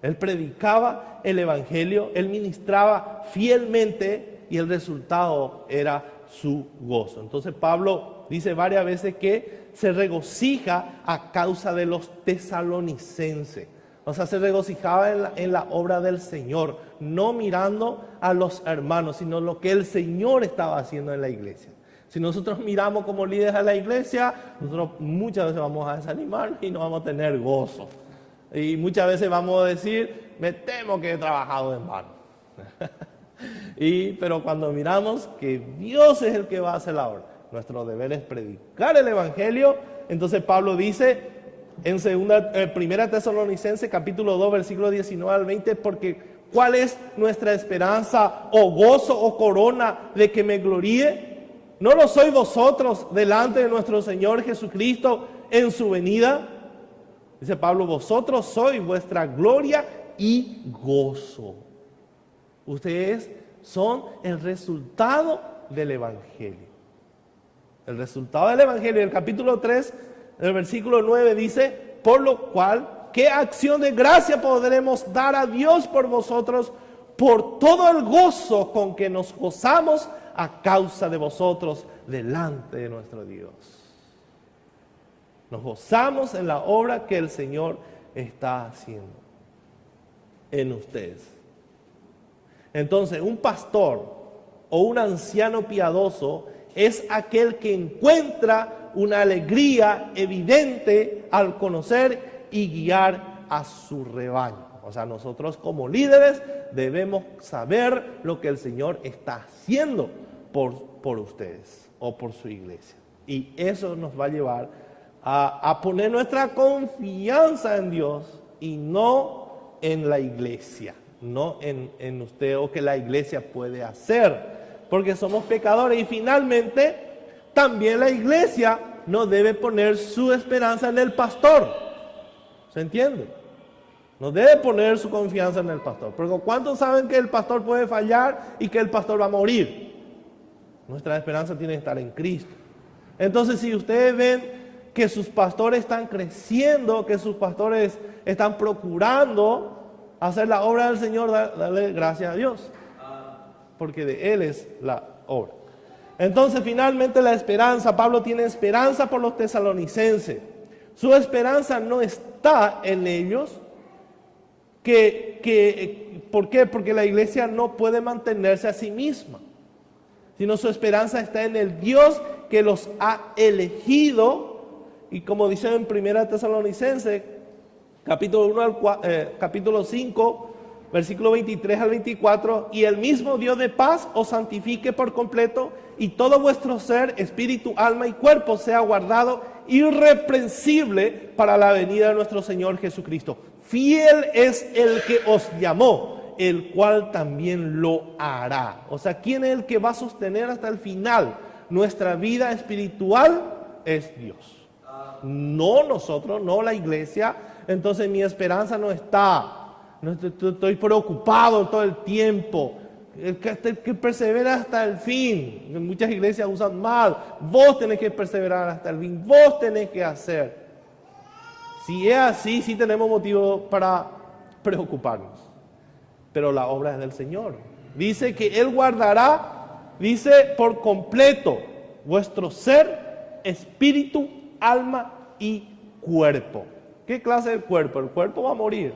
Él predicaba el evangelio, él ministraba fielmente y el resultado era su gozo. Entonces Pablo dice varias veces que se regocija a causa de los tesalonicenses. O sea, se regocijaba en la obra del Señor, no mirando a los hermanos, sino lo que el Señor estaba haciendo en la iglesia. Si nosotros miramos como líderes a la iglesia, nosotros muchas veces vamos a desanimar y no vamos a tener gozo. Y muchas veces vamos a decir, me temo que he trabajado en vano. Pero cuando miramos que Dios es el que va a hacer la obra, nuestro deber es predicar el evangelio. Entonces Pablo dice en 1 Tesalonicenses capítulo 2 versículo 19 al 20, porque ¿Cuál es nuestra esperanza o gozo o corona de que me gloríe? ¿No lo sois vosotros delante de nuestro Señor Jesucristo en su venida? Dice Pablo, vosotros sois vuestra gloria y gozo. Ustedes son el resultado del Evangelio. El resultado del Evangelio, el capítulo 3, el versículo 9 dice, por lo cual, ¿qué acción de gracia podremos dar a Dios por vosotros, por todo el gozo con que nos gozamos a causa de vosotros delante de nuestro Dios? Nos gozamos en la obra que el Señor está haciendo en ustedes. Entonces, un pastor o un anciano piadoso es aquel que encuentra una alegría evidente al conocer y guiar a su rebaño. O sea, nosotros como líderes debemos saber lo que el Señor está haciendo por ustedes o por su iglesia. Y eso nos va a llevar a poner nuestra confianza en Dios y no en la iglesia, no en usted o que la iglesia puede hacer, porque somos pecadores. Y finalmente, también la iglesia no debe poner su esperanza en el pastor. ¿Se entiende? No debe poner su confianza en el pastor, porque ¿cuántos saben que el pastor puede fallar y que el pastor va a morir? Nuestra esperanza tiene que estar en Cristo. Entonces, si ustedes ven que sus pastores están creciendo, que sus pastores están procurando hacer la obra del Señor, darle gracias a Dios, porque de Él es la obra. Entonces, finalmente, la esperanza. Pablo tiene esperanza por los tesalonicenses. Su esperanza no está en ellos. ¿Por qué? Porque la iglesia no puede mantenerse a sí misma, sino su esperanza está en el Dios que los ha elegido. Y como dice en 1 Tesalonicenses, capítulo 5, versículo 23 al 24, y el mismo Dios de paz os santifique por completo, y todo vuestro ser, espíritu, alma y cuerpo sea guardado irreprensible para la venida de nuestro Señor Jesucristo. Fiel es el que os llamó, el cual también lo hará. O sea, ¿quién es el que va a sostener hasta el final nuestra vida espiritual? Es Dios. No nosotros, no la iglesia. Entonces mi esperanza no estoy preocupado todo el tiempo. El que persevera hasta el fin. Muchas iglesias usan mal. Vos tenés que perseverar hasta el fin. Vos tenés que hacer. Si es así, sí tenemos motivo para preocuparnos. Pero la obra es del Señor. Dice que Él guardará, dice, por completo vuestro ser, espíritu, alma y cuerpo. ¿Qué clase de cuerpo? El cuerpo va a morir,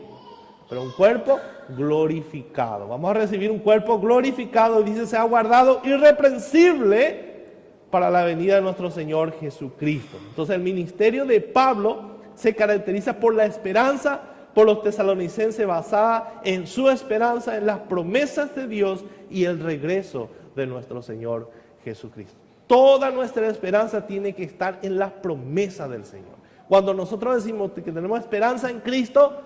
pero un cuerpo glorificado. Vamos a recibir un cuerpo glorificado. Dice, se ha guardado irreprensible para la venida de nuestro Señor Jesucristo. Entonces el ministerio de Pablo se caracteriza por la esperanza por los tesalonicenses, basada en su esperanza en las promesas de Dios y el regreso de nuestro Señor Jesucristo. Toda nuestra esperanza tiene que estar en las promesas del Señor. Cuando nosotros decimos que tenemos esperanza en Cristo,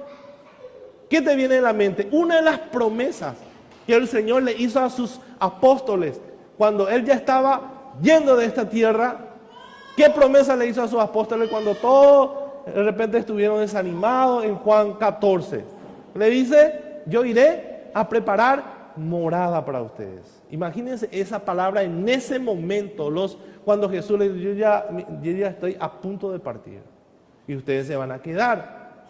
¿qué te viene en la mente? Una de las promesas que el Señor le hizo a sus apóstoles cuando Él ya estaba yendo de esta tierra. ¿Qué promesa le hizo a sus apóstoles cuando todos de repente estuvieron desanimados? En Juan 14 le dice, yo iré a preparar morada para ustedes. Imagínense esa palabra en ese momento, cuando Jesús les dijo, yo ya estoy a punto de partir y ustedes se van a quedar,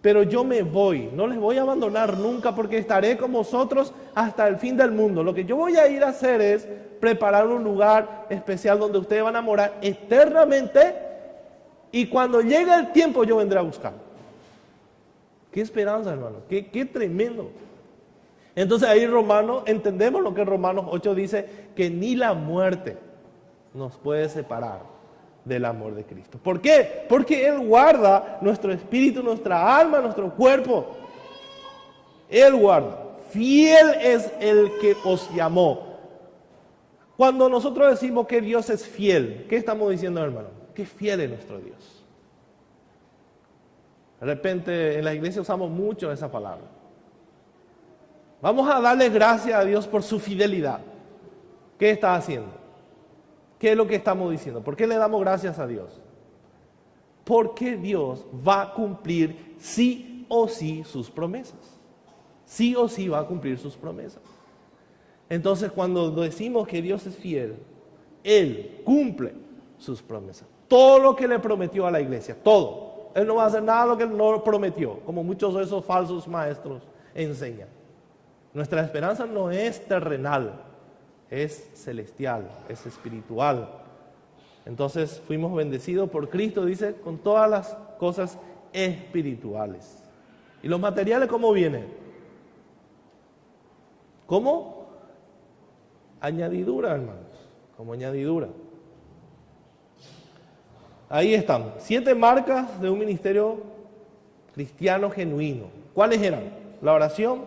pero yo me voy, no les voy a abandonar nunca, porque estaré con vosotros hasta el fin del mundo. Lo que yo voy a ir a hacer es preparar un lugar especial donde ustedes van a morar eternamente, y cuando llegue el tiempo yo vendré a buscar. Qué esperanza, hermano, qué tremendo. Entonces ahí entendemos lo que Romanos 8 dice, que ni la muerte nos puede separar del amor de Cristo. ¿Por qué? Porque Él guarda nuestro espíritu, nuestra alma, nuestro cuerpo. Él guarda. Fiel es el que os llamó. Cuando nosotros decimos que Dios es fiel, ¿qué estamos diciendo, hermano? Que fiel es nuestro Dios. De repente en la iglesia usamos mucho esa palabra. Vamos a darle gracias a Dios por su fidelidad. ¿Qué está haciendo? ¿Qué es lo que estamos diciendo? ¿Por qué le damos gracias a Dios? Porque Dios va a cumplir sí o sí sus promesas. Sí o sí va a cumplir sus promesas. Entonces, cuando decimos que Dios es fiel, Él cumple sus promesas. Todo lo que le prometió a la iglesia, todo. Él no va a hacer nada de lo que no prometió, como muchos de esos falsos maestros enseñan. Nuestra esperanza no es terrenal, es celestial, es espiritual. Entonces fuimos bendecidos por Cristo, dice, con todas las cosas espirituales. ¿Y los materiales cómo vienen? ¿Cómo? Añadidura, hermanos, como añadidura. Ahí están, 7 marcas de un ministerio cristiano genuino. ¿Cuáles eran? La oración,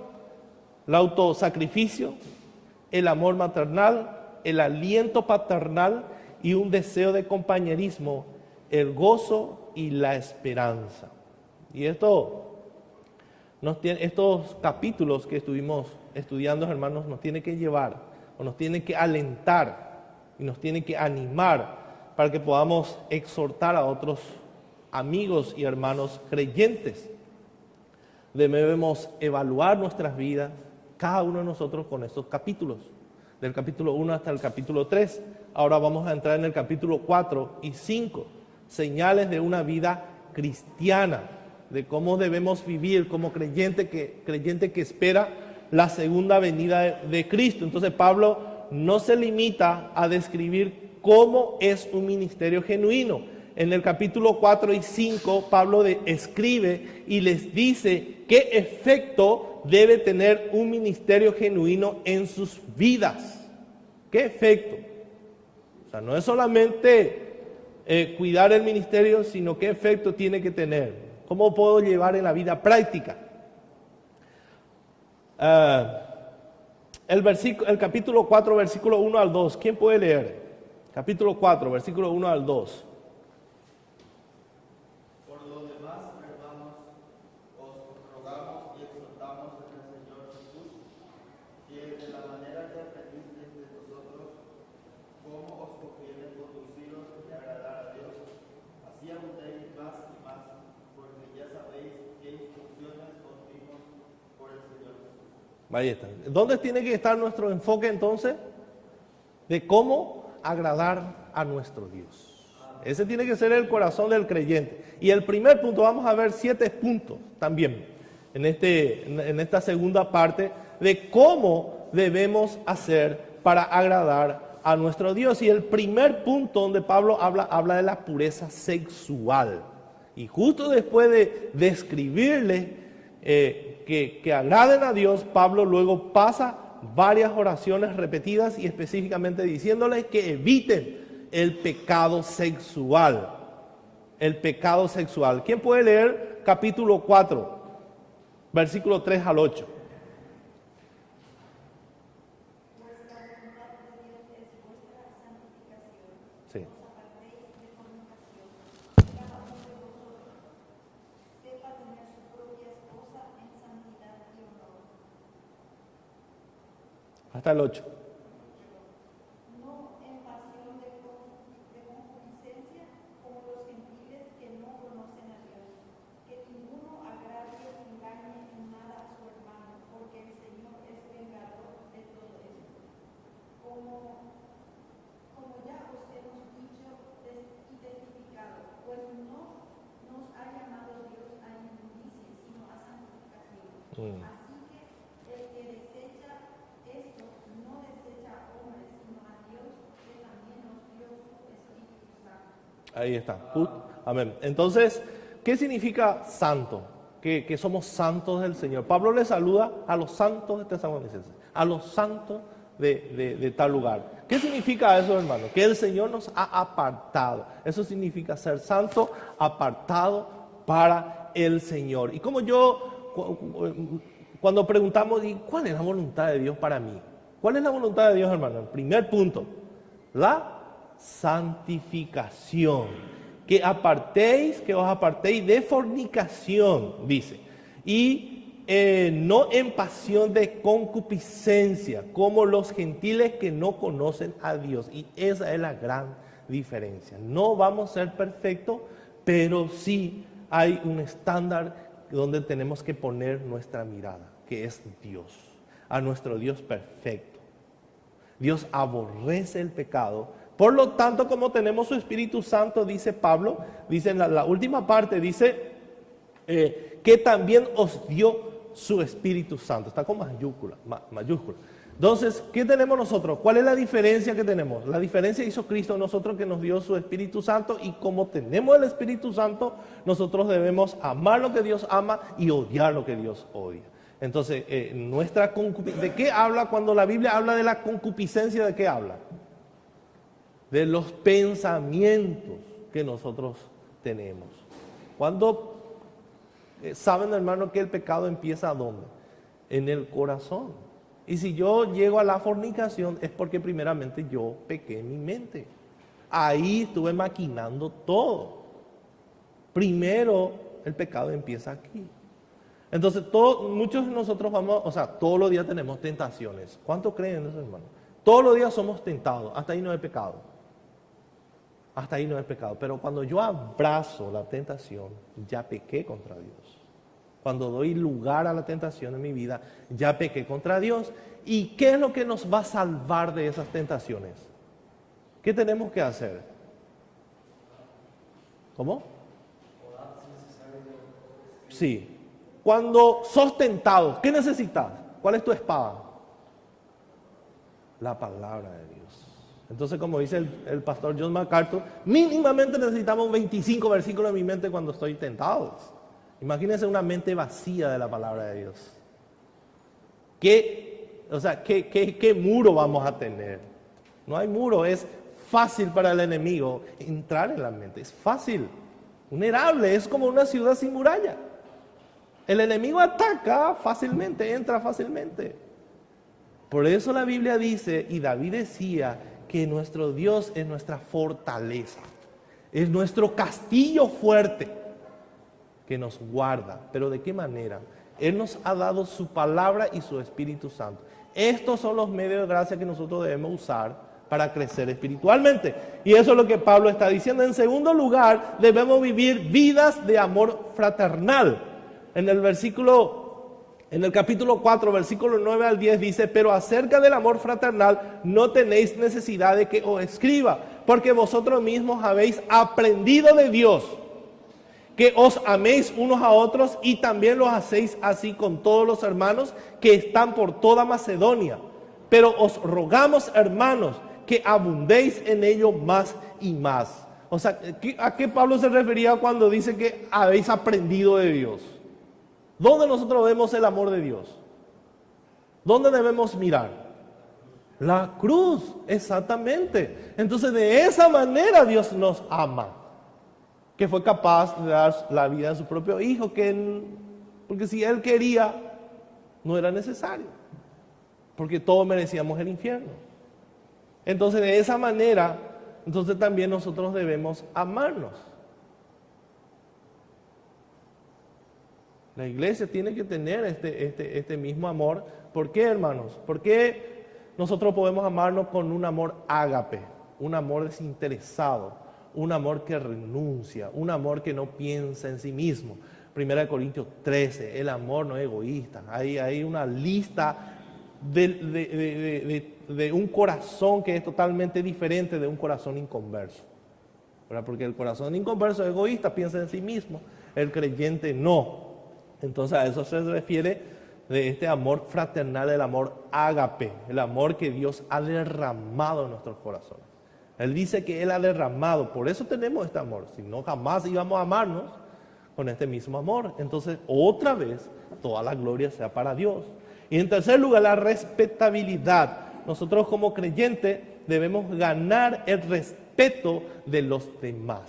el autosacrificio, el amor maternal, el aliento paternal y un deseo de compañerismo, el gozo y la esperanza. Y estos capítulos que estuvimos estudiando, hermanos, nos tiene que llevar, o nos tiene que alentar y nos tiene que animar para que podamos exhortar a otros amigos y hermanos creyentes. Debemos evaluar nuestras vidas, cada uno de nosotros, con estos capítulos, del capítulo 1 hasta el capítulo 3. Ahora vamos a entrar en el capítulo 4 y 5, señales de una vida cristiana, de cómo debemos vivir como creyente que espera la segunda venida de Cristo. Entonces Pablo no se limita a describir cómo es un ministerio genuino. En el capítulo 4 y 5, Pablo escribe y les dice qué efecto debe tener un ministerio genuino en sus vidas. ¿Qué efecto? O sea, no es solamente cuidar el ministerio, sino qué efecto tiene que tener. ¿Cómo puedo llevar en la vida práctica? El capítulo 4, versículo 1 al 2. ¿Quién puede leer? Capítulo 4, versículo 1 al 2. Por lo demás, hermanos, os rogamos y exhortamos en el Señor Jesús, que de la manera que aprendisteis de nosotros, cómo os conviene conduciros y agradar a Dios, así abundéis más y más, porque ya sabéis qué instrucciones os dimos por el Señor Jesús. Ahí está. ¿Dónde tiene que estar nuestro enfoque entonces? De cómo agradar a nuestro Dios. Ese tiene que ser el corazón del creyente. Y el primer punto, vamos a ver 7 puntos también en esta segunda parte de cómo debemos hacer para agradar a nuestro Dios. Y el primer punto donde Pablo habla de la pureza sexual. Y justo después de describirle que agraden a Dios, Pablo luego pasa varias oraciones repetidas y específicamente diciéndoles que eviten el pecado sexual. El pecado sexual. ¿Quién puede leer capítulo 4, versículo 3 al 8? Sí. Hasta el 8. No en pasión de concupiscencia como los gentiles que no conocen a Dios, que ninguno agravie ni engañe en nada a su hermano, porque el Señor es vengador de todo esto. Como ya os hemos dicho y testificado, pues no nos ha llamado Dios a inmundicia, sino a santificación. Así que el que desecha esto no desecha a hombres, sino a Dios, que también nos dio su Espíritu Santo. Ahí está. Amén. Entonces, ¿qué significa santo? Que somos santos del Señor. Pablo le saluda a los santos de Tesalonicenses, a los santos de tal lugar. ¿Qué significa eso, hermano? Que el Señor nos ha apartado. Eso significa ser santo, apartado para el Señor. Y como cuando preguntamos, ¿y cuál es la voluntad de Dios para mí? ¿Cuál es la voluntad de Dios, hermano? El primer punto, la santificación. Que os apartéis de fornicación, dice. Y no en pasión de concupiscencia, como los gentiles que no conocen a Dios. Y esa es la gran diferencia. No vamos a ser perfectos, pero sí hay un estándar donde tenemos que poner nuestra mirada, que es Dios, a nuestro Dios perfecto. Dios aborrece el pecado. Por lo tanto, como tenemos su Espíritu Santo, dice Pablo, dice en la última parte, dice que también os dio su Espíritu Santo. Está con mayúscula. Entonces, ¿qué tenemos nosotros? ¿Cuál es la diferencia que tenemos? La diferencia hizo Cristo en nosotros, que nos dio su Espíritu Santo, y como tenemos el Espíritu Santo, nosotros debemos amar lo que Dios ama y odiar lo que Dios odia. Entonces, ¿de qué habla cuando la Biblia habla de la concupiscencia? ¿De qué habla? De los pensamientos que nosotros tenemos. Cuando saben, hermano, que el pecado empieza ¿dónde? En el corazón. Y si yo llego a la fornicación es porque primeramente yo pequé en mi mente. Ahí estuve maquinando todo. Primero el pecado empieza aquí. Entonces muchos de nosotros todos los días tenemos tentaciones. ¿Cuánto creen eso, hermano? Todos los días somos tentados. Hasta ahí no es pecado. Hasta ahí no es pecado. Pero cuando yo abrazo la tentación, ya pequé contra Dios. Cuando doy lugar a la tentación en mi vida, ya pequé contra Dios. ¿Y qué es lo que nos va a salvar de esas tentaciones? ¿Qué tenemos que hacer? ¿Cómo? Sí. Cuando sos tentado, ¿qué necesitas? ¿Cuál es tu espada? La palabra de Dios. Entonces, como dice el pastor John MacArthur, mínimamente necesitamos 25 versículos en mi mente cuando estoy tentado. Imagínense una mente vacía de la palabra de Dios. ¿Qué muro vamos a tener? No hay muro, es fácil para el enemigo entrar en la mente, es fácil, vulnerable, es como una ciudad sin muralla. El enemigo ataca fácilmente, entra fácilmente. Por eso la Biblia dice, y David decía, que nuestro Dios es nuestra fortaleza, es nuestro castillo fuerte que nos guarda. ¿Pero de qué manera? Él nos ha dado su palabra y su Espíritu Santo. Estos son los medios de gracia que nosotros debemos usar para crecer espiritualmente. Y eso es lo que Pablo está diciendo. En segundo lugar, debemos vivir vidas de amor fraternal. En el capítulo 4, versículo 9 al 10 dice: pero acerca del amor fraternal no tenéis necesidad de que os escriba, porque vosotros mismos habéis aprendido de Dios, que os améis unos a otros, y también lo hacéis así con todos los hermanos que están por toda Macedonia. Pero os rogamos, hermanos, que abundéis en ello más y más. O sea, ¿a qué Pablo se refería cuando dice que habéis aprendido de Dios? ¿Dónde nosotros vemos el amor de Dios? ¿Dónde debemos mirar? La cruz, exactamente. Entonces, de esa manera Dios nos ama, que fue capaz de dar la vida a su propio hijo, porque si Él quería, no era necesario, porque todos merecíamos el infierno. Entonces, de esa manera, entonces también nosotros debemos amarnos. La iglesia tiene que tener este mismo amor. ¿Por qué, hermanos? Porque nosotros podemos amarnos con un amor ágape, un amor desinteresado, un amor que renuncia, un amor que no piensa en sí mismo. 1 Corintios 13, el amor no egoísta. Hay una lista de un corazón que es totalmente diferente de un corazón inconverso. ¿Verdad? Porque el corazón inconverso es egoísta, piensa en sí mismo. El creyente no. Entonces a eso se refiere de este amor fraternal, el amor ágape, el amor que Dios ha derramado en nuestros corazones. Él dice que Él ha derramado, por eso tenemos este amor, si no jamás íbamos a amarnos con este mismo amor. Entonces otra vez, toda la gloria sea para Dios. Y en tercer lugar, la respetabilidad. Nosotros como creyentes debemos ganar el respeto de los demás,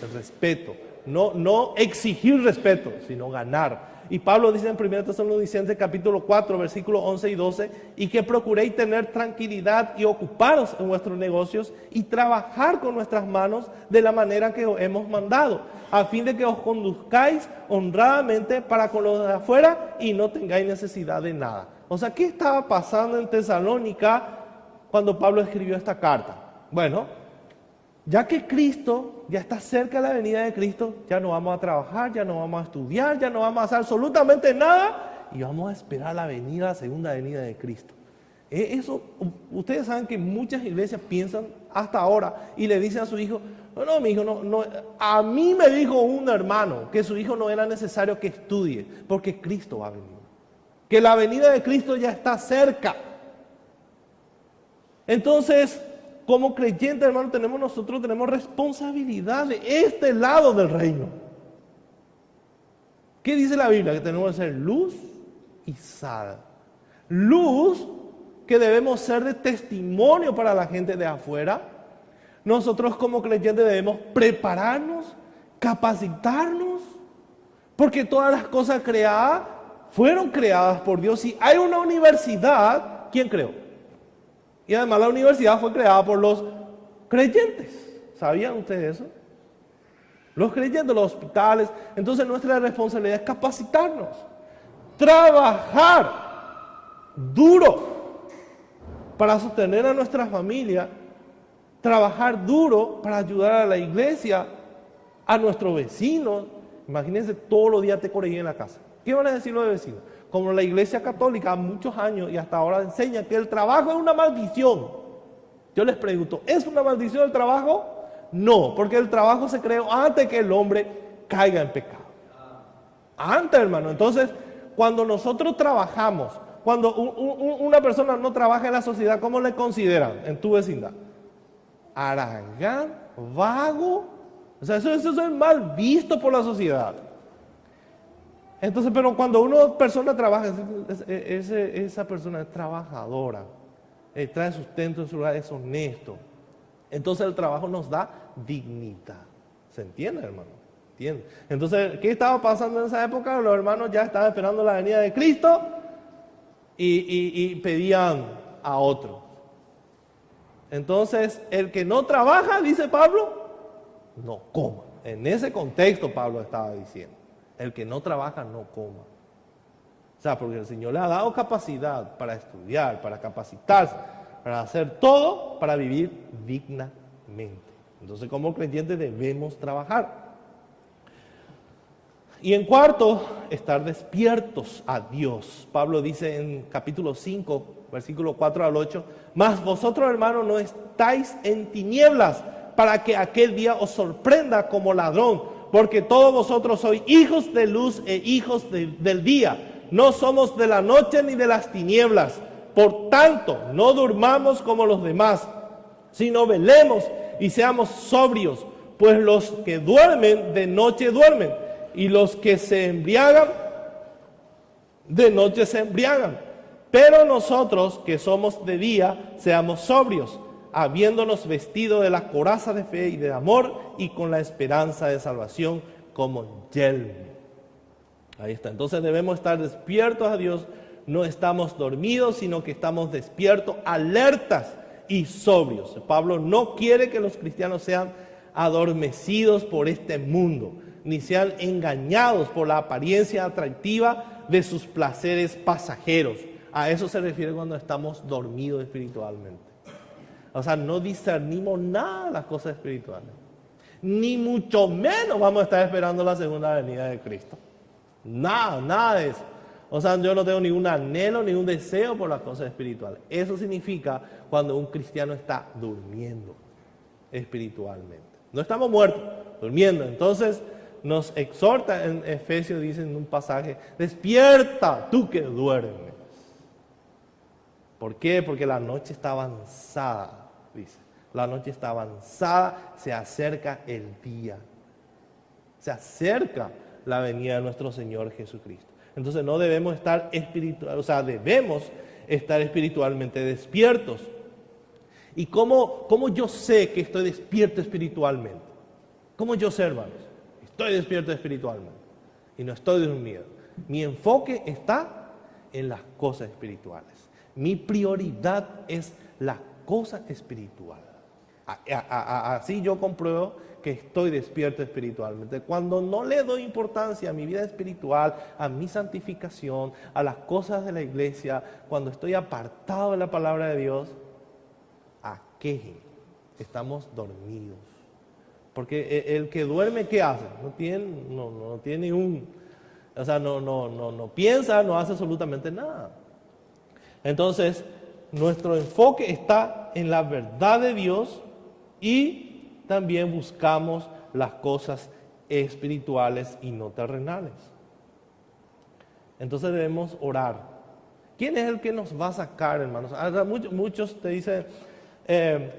el respeto. No exigir respeto, sino ganar. Y Pablo dice en 1 Tesalonicenses capítulo 4, versículos 11 y 12, y que procuréis tener tranquilidad y ocuparos en vuestros negocios y trabajar con nuestras manos de la manera que os hemos mandado, a fin de que os conduzcáis honradamente para con los de afuera y no tengáis necesidad de nada. O sea, ¿qué estaba pasando en Tesalónica cuando Pablo escribió esta carta? Bueno, ya que Cristo ya está cerca de la venida de Cristo, ya no vamos a trabajar, ya no vamos a estudiar, ya no vamos a hacer absolutamente nada y vamos a esperar la segunda venida de Cristo. Eso, ustedes saben que muchas iglesias piensan hasta ahora y le dicen a su hijo, no, mi hijo, no. A mí me dijo un hermano que su hijo no era necesario que estudie porque Cristo va a venir. Que la venida de Cristo ya está cerca. Entonces, como creyentes, hermano, nosotros tenemos responsabilidad de este lado del reino. ¿Qué dice la Biblia? Que tenemos que ser luz y sal. Luz que debemos ser de testimonio para la gente de afuera. Nosotros como creyentes debemos prepararnos, capacitarnos, porque todas las cosas creadas fueron creadas por Dios. Si hay una universidad, ¿quién creó? Y además la universidad fue creada por los creyentes. ¿Sabían ustedes eso? Los creyentes, los hospitales. Entonces nuestra responsabilidad es capacitarnos. Trabajar duro para sostener a nuestra familia. Trabajar duro para ayudar a la iglesia, a nuestros vecinos. Imagínense todos los días te corregí en la casa. ¿Qué van a decir los vecinos? Como la iglesia católica, muchos años y hasta ahora enseña que el trabajo es una maldición. Yo les pregunto, ¿es una maldición el trabajo? No, porque el trabajo se creó antes que el hombre caiga en pecado. Antes, hermano. Entonces, cuando nosotros trabajamos, cuando una persona no trabaja en la sociedad, ¿cómo le consideran en tu vecindad? Haragán, vago. O sea, eso es mal visto por la sociedad. Entonces, pero cuando una persona trabaja, esa persona es trabajadora, trae sustento en su hogar, es honesto. Entonces el trabajo nos da dignidad. ¿Se entiende, hermano? ¿Entiende? Entonces, ¿qué estaba pasando en esa época? Los hermanos ya estaban esperando la venida de Cristo y pedían a otro. Entonces, el que no trabaja, dice Pablo, no coma. En ese contexto Pablo estaba diciendo. El que no trabaja no coma. O sea, porque el Señor le ha dado capacidad para estudiar, para capacitarse, para hacer todo, para vivir dignamente. Entonces, como creyentes debemos trabajar. Y en cuarto, estar despiertos a Dios. Pablo dice en capítulo 5, versículo 4 al 8, mas vosotros, hermanos, no estáis en tinieblas, para que aquel día os sorprenda como ladrón. Porque todos vosotros sois hijos de luz e hijos del día. No somos de la noche ni de las tinieblas. Por tanto, no durmamos como los demás, sino velemos y seamos sobrios. Pues los que duermen, de noche duermen. Y los que se embriagan, de noche se embriagan. Pero nosotros, que somos de día, seamos sobrios, habiéndonos vestido de la coraza de fe y de amor y con la esperanza de salvación como yelmo. Ahí está. Entonces debemos estar despiertos a Dios. No estamos dormidos, sino que estamos despiertos, alertas y sobrios. Pablo no quiere que los cristianos sean adormecidos por este mundo, ni sean engañados por la apariencia atractiva de sus placeres pasajeros. A eso se refiere cuando estamos dormidos espiritualmente. O sea, no discernimos nada de las cosas espirituales. Ni mucho menos vamos a estar esperando la segunda venida de Cristo. Nada de eso. O sea, yo no tengo ningún anhelo, ningún deseo por las cosas espirituales. Eso significa cuando un cristiano está durmiendo espiritualmente. No estamos muertos, durmiendo. Entonces nos exhorta en Efesios, dice en un pasaje, despierta tú que duermes. ¿Por qué? Porque la noche está avanzada, dice. La noche está avanzada, se acerca el día. Se acerca la venida de nuestro Señor Jesucristo. Entonces no debemos estar debemos estar espiritualmente despiertos. ¿Y cómo yo sé que estoy despierto espiritualmente? ¿Cómo yo sé, hermanos? Estoy despierto espiritualmente y no estoy dormido. Mi enfoque está en las cosas espirituales. Mi prioridad es la cosa espiritual. Así yo compruebo que estoy despierto espiritualmente. Cuando no le doy importancia a mi vida espiritual, a mi santificación, a las cosas de la iglesia, cuando estoy apartado de la palabra de Dios, aqueje, estamos dormidos. Porque el que duerme, ¿qué hace? No tiene no piensa, no hace absolutamente nada. Entonces, nuestro enfoque está en la verdad de Dios y también buscamos las cosas espirituales y no terrenales. Entonces debemos orar. ¿Quién es el que nos va a sacar, hermanos? Muchos te dicen,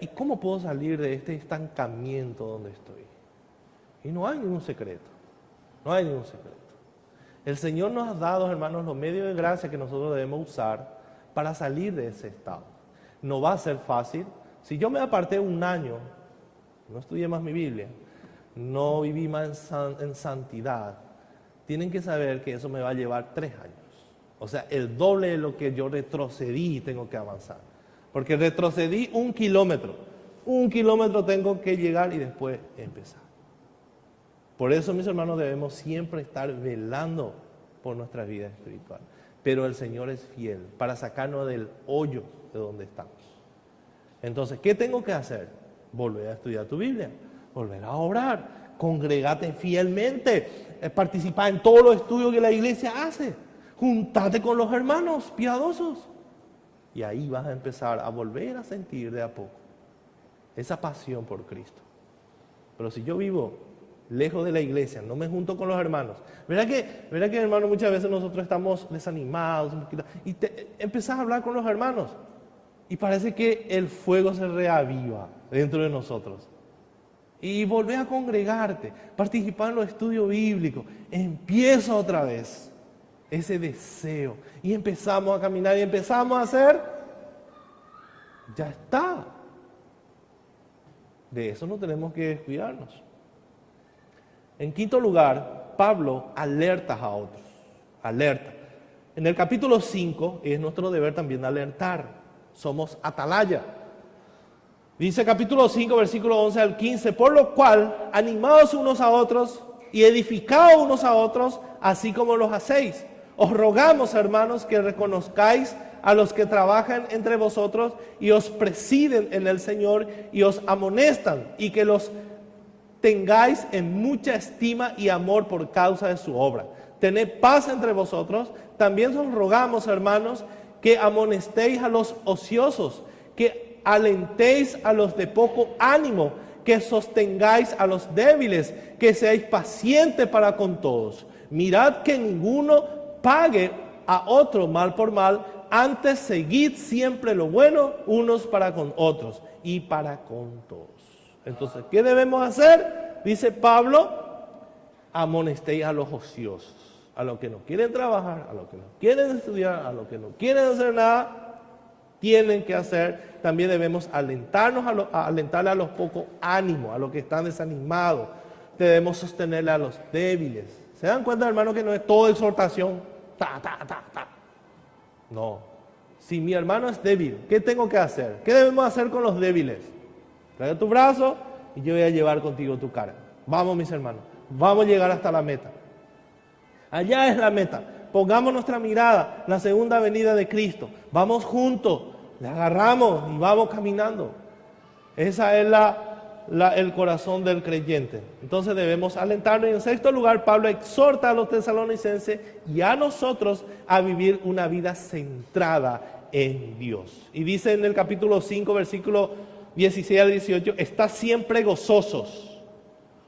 ¿y cómo puedo salir de este estancamiento donde estoy? Y no hay ningún secreto. No hay ningún secreto. El Señor nos ha dado, hermanos, los medios de gracia que nosotros debemos usar para salir de ese estado. No va a ser fácil. Si yo me aparté un año, no estudié más mi Biblia, no viví más en santidad, tienen que saber que eso me va a llevar 3 años. O sea, el doble de lo que yo retrocedí y tengo que avanzar. Porque retrocedí 1 kilómetro. 1 kilómetro tengo que llegar y después empezar. Por eso, mis hermanos, debemos siempre estar velando por nuestra vida espiritual. Pero el Señor es fiel para sacarnos del hoyo de donde estamos. Entonces, ¿qué tengo que hacer? Volver a estudiar tu Biblia, volver a orar, congregate fielmente, participar en todos los estudios que la iglesia hace, juntate con los hermanos piadosos. Y ahí vas a empezar a volver a sentir de a poco esa pasión por Cristo. Pero si yo vivo lejos de la iglesia, no me junto con los hermanos, ¿verdad que hermano, muchas veces nosotros estamos desanimados y empezás a hablar con los hermanos y parece que el fuego se reaviva dentro de nosotros? Y volver a congregarte, participar en los estudios bíblicos, empieza otra vez ese deseo y empezamos a caminar y empezamos a hacer, ya está. De eso no tenemos que descuidarnos. En quinto lugar, Pablo alerta a otros, alerta. En el capítulo 5 es nuestro deber también alertar, somos atalaya. Dice capítulo 5, versículo 11 al 15, por lo cual, animados unos a otros y edificados unos a otros, así como los hacéis. Os rogamos, hermanos, que reconozcáis a los que trabajan entre vosotros y os presiden en el Señor y os amonestan, y que los tengáis en mucha estima y amor por causa de su obra. Tened paz entre vosotros. También os rogamos, hermanos, que amonestéis a los ociosos, que alentéis a los de poco ánimo, que sostengáis a los débiles, que seáis pacientes para con todos. Mirad que ninguno pague a otro mal por mal, antes seguid siempre lo bueno unos para con otros y para con todos. Entonces, ¿qué debemos hacer? Dice Pablo, amonestéis a los ociosos, a los que no quieren trabajar, a los que no quieren estudiar, a los que no quieren hacer nada, tienen que hacer. También debemos alentarle a los poco ánimo, a los que están desanimados. Debemos sostenerle a los débiles. ¿Se dan cuenta, hermano, que no es toda exhortación? No. Si mi hermano es débil, ¿qué tengo que hacer? ¿Qué debemos hacer con los débiles? Trae tu brazo y yo voy a llevar contigo tu carga. Vamos, mis hermanos, vamos a llegar hasta la meta. Allá es la meta. Pongamos nuestra mirada en la segunda venida de Cristo. Vamos juntos, le agarramos y vamos caminando. Esa es el corazón del creyente. Entonces debemos alentarnos. Y en sexto lugar, Pablo exhorta a los tesalonicenses y a nosotros a vivir una vida centrada en Dios. Y dice en el capítulo 5, versículo 16 al 18, estad siempre gozosos,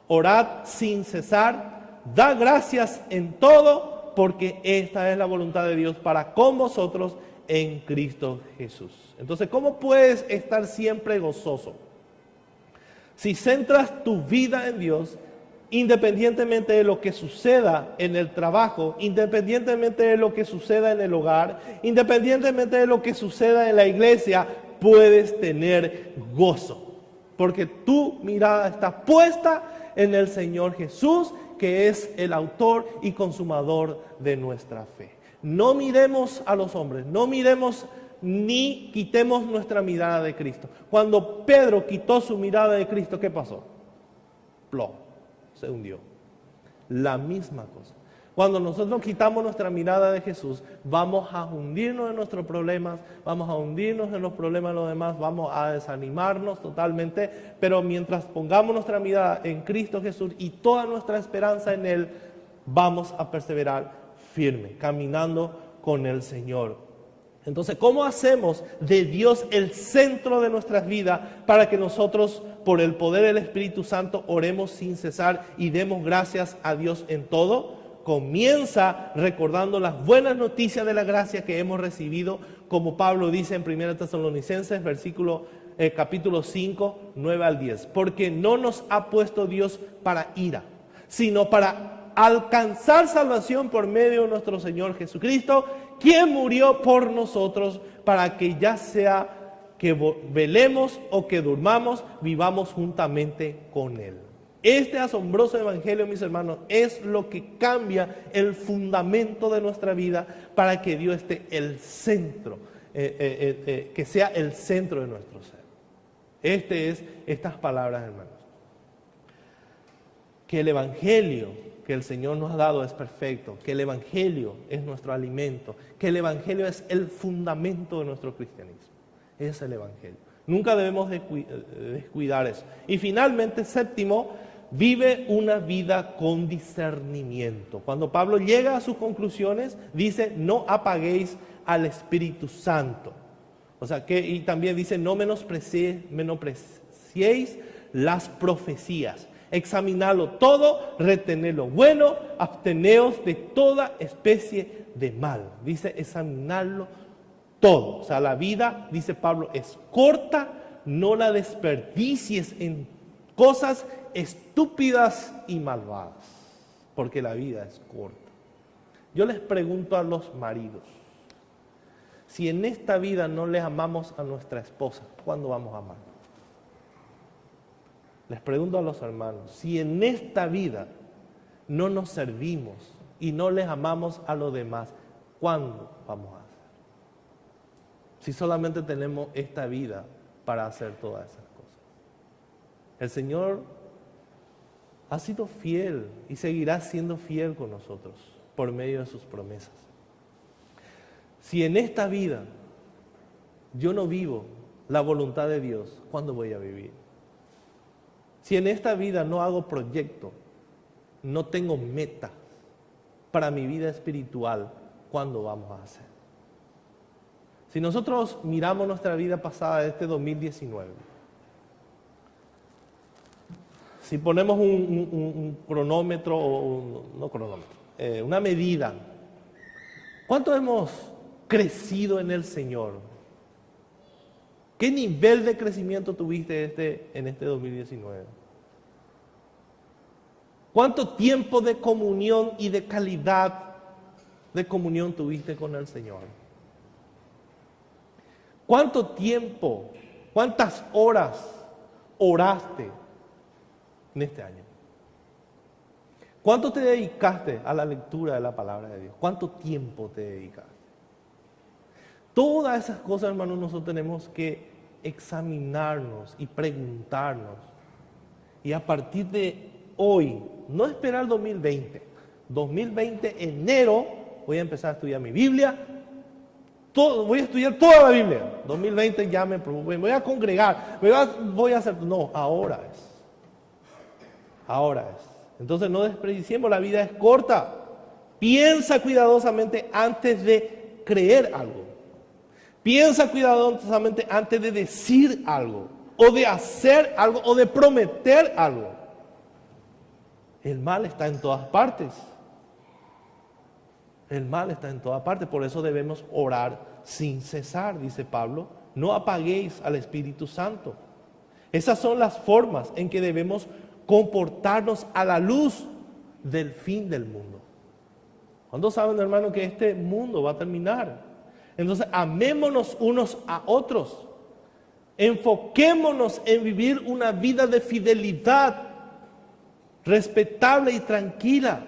orad sin cesar, da gracias en todo, porque esta es la voluntad de Dios para con vosotros en Cristo Jesús. Entonces, ¿cómo puedes estar siempre gozoso? Si centras tu vida en Dios, independientemente de lo que suceda en el trabajo, independientemente de lo que suceda en el hogar, independientemente de lo que suceda en la iglesia, puedes tener gozo, porque tu mirada está puesta en el Señor Jesús, que es el autor y consumador de nuestra fe. No miremos a los hombres, no miremos ni quitemos nuestra mirada de Cristo. Cuando Pedro quitó su mirada de Cristo, ¿qué pasó? Plom, se hundió. La misma cosa. Cuando nosotros quitamos nuestra mirada de Jesús, vamos a hundirnos en nuestros problemas, vamos a hundirnos en los problemas de los demás, vamos a desanimarnos totalmente, pero mientras pongamos nuestra mirada en Cristo Jesús y toda nuestra esperanza en Él, vamos a perseverar firme, caminando con el Señor. Entonces, ¿cómo hacemos de Dios el centro de nuestras vidas para que nosotros, por el poder del Espíritu Santo, oremos sin cesar y demos gracias a Dios en todo? Comienza recordando las buenas noticias de la gracia que hemos recibido, como Pablo dice en 1 Tesalonicenses, capítulo 5, 9 al 10. Porque no nos ha puesto Dios para ira, sino para alcanzar salvación por medio de nuestro Señor Jesucristo, quien murió por nosotros, para que ya sea que velemos o que durmamos, vivamos juntamente con Él. Este asombroso evangelio, mis hermanos, es lo que cambia el fundamento de nuestra vida para que Dios esté el centro, que sea el centro de nuestro ser. Estas palabras, hermanos. Que el evangelio que el Señor nos ha dado es perfecto, que el evangelio es nuestro alimento, que el evangelio es el fundamento de nuestro cristianismo. Es el evangelio. Nunca debemos descuidar eso. Y finalmente, séptimo, vive una vida con discernimiento. Cuando Pablo llega a sus conclusiones, dice, no apaguéis al Espíritu Santo. O sea, y también dice, no menospreciéis las profecías. Examinadlo todo, retened lo bueno, absteneos de toda especie de mal. Dice, examinarlo todo. O sea, la vida, dice Pablo, es corta, no la desperdicies en cosas estúpidas y malvadas, porque la vida es corta. Yo les pregunto a los maridos, si en esta vida no les amamos a nuestra esposa, ¿cuándo vamos a amar? Les pregunto a los hermanos, si en esta vida no nos servimos y no les amamos a los demás, ¿cuándo vamos a hacer? Si solamente tenemos esta vida para hacer todas esas cosas. El Señor ha sido fiel y seguirá siendo fiel con nosotros por medio de sus promesas. Si en esta vida yo no vivo la voluntad de Dios, ¿cuándo voy a vivir? Si en esta vida no hago proyecto, no tengo meta para mi vida espiritual, ¿cuándo vamos a hacer? Si nosotros miramos nuestra vida pasada de este 2019, si ponemos un cronómetro, una medida, ¿cuánto hemos crecido en el Señor? ¿Qué nivel de crecimiento tuviste en este 2019? ¿Cuánto tiempo de comunión y de calidad de comunión tuviste con el Señor? ¿Cuánto tiempo, cuántas horas oraste en este año? ¿Cuánto te dedicaste a la lectura de la palabra de Dios? ¿Cuánto tiempo te dedicaste? Todas esas cosas, hermanos, nosotros tenemos que examinarnos y preguntarnos. Y a partir de hoy, no esperar 2020. 2020, enero, voy a empezar a estudiar mi Biblia. Voy a estudiar toda la Biblia. 2020 ya me voy a congregar. Voy a hacer... No, ahora es. Ahora es. Entonces no desperdiciemos, la vida es corta. Piensa cuidadosamente antes de creer algo. Piensa cuidadosamente antes de decir algo, o de hacer algo, o de prometer algo. El mal está en todas partes. El mal está en todas partes, por eso debemos orar sin cesar, dice Pablo. No apaguéis al Espíritu Santo. Esas son las formas en que debemos comportarnos a la luz del fin del mundo. ¿Cuántos saben, hermano, que este mundo va a terminar? Entonces, amémonos unos a otros. Enfoquémonos en vivir una vida de fidelidad respetable y tranquila.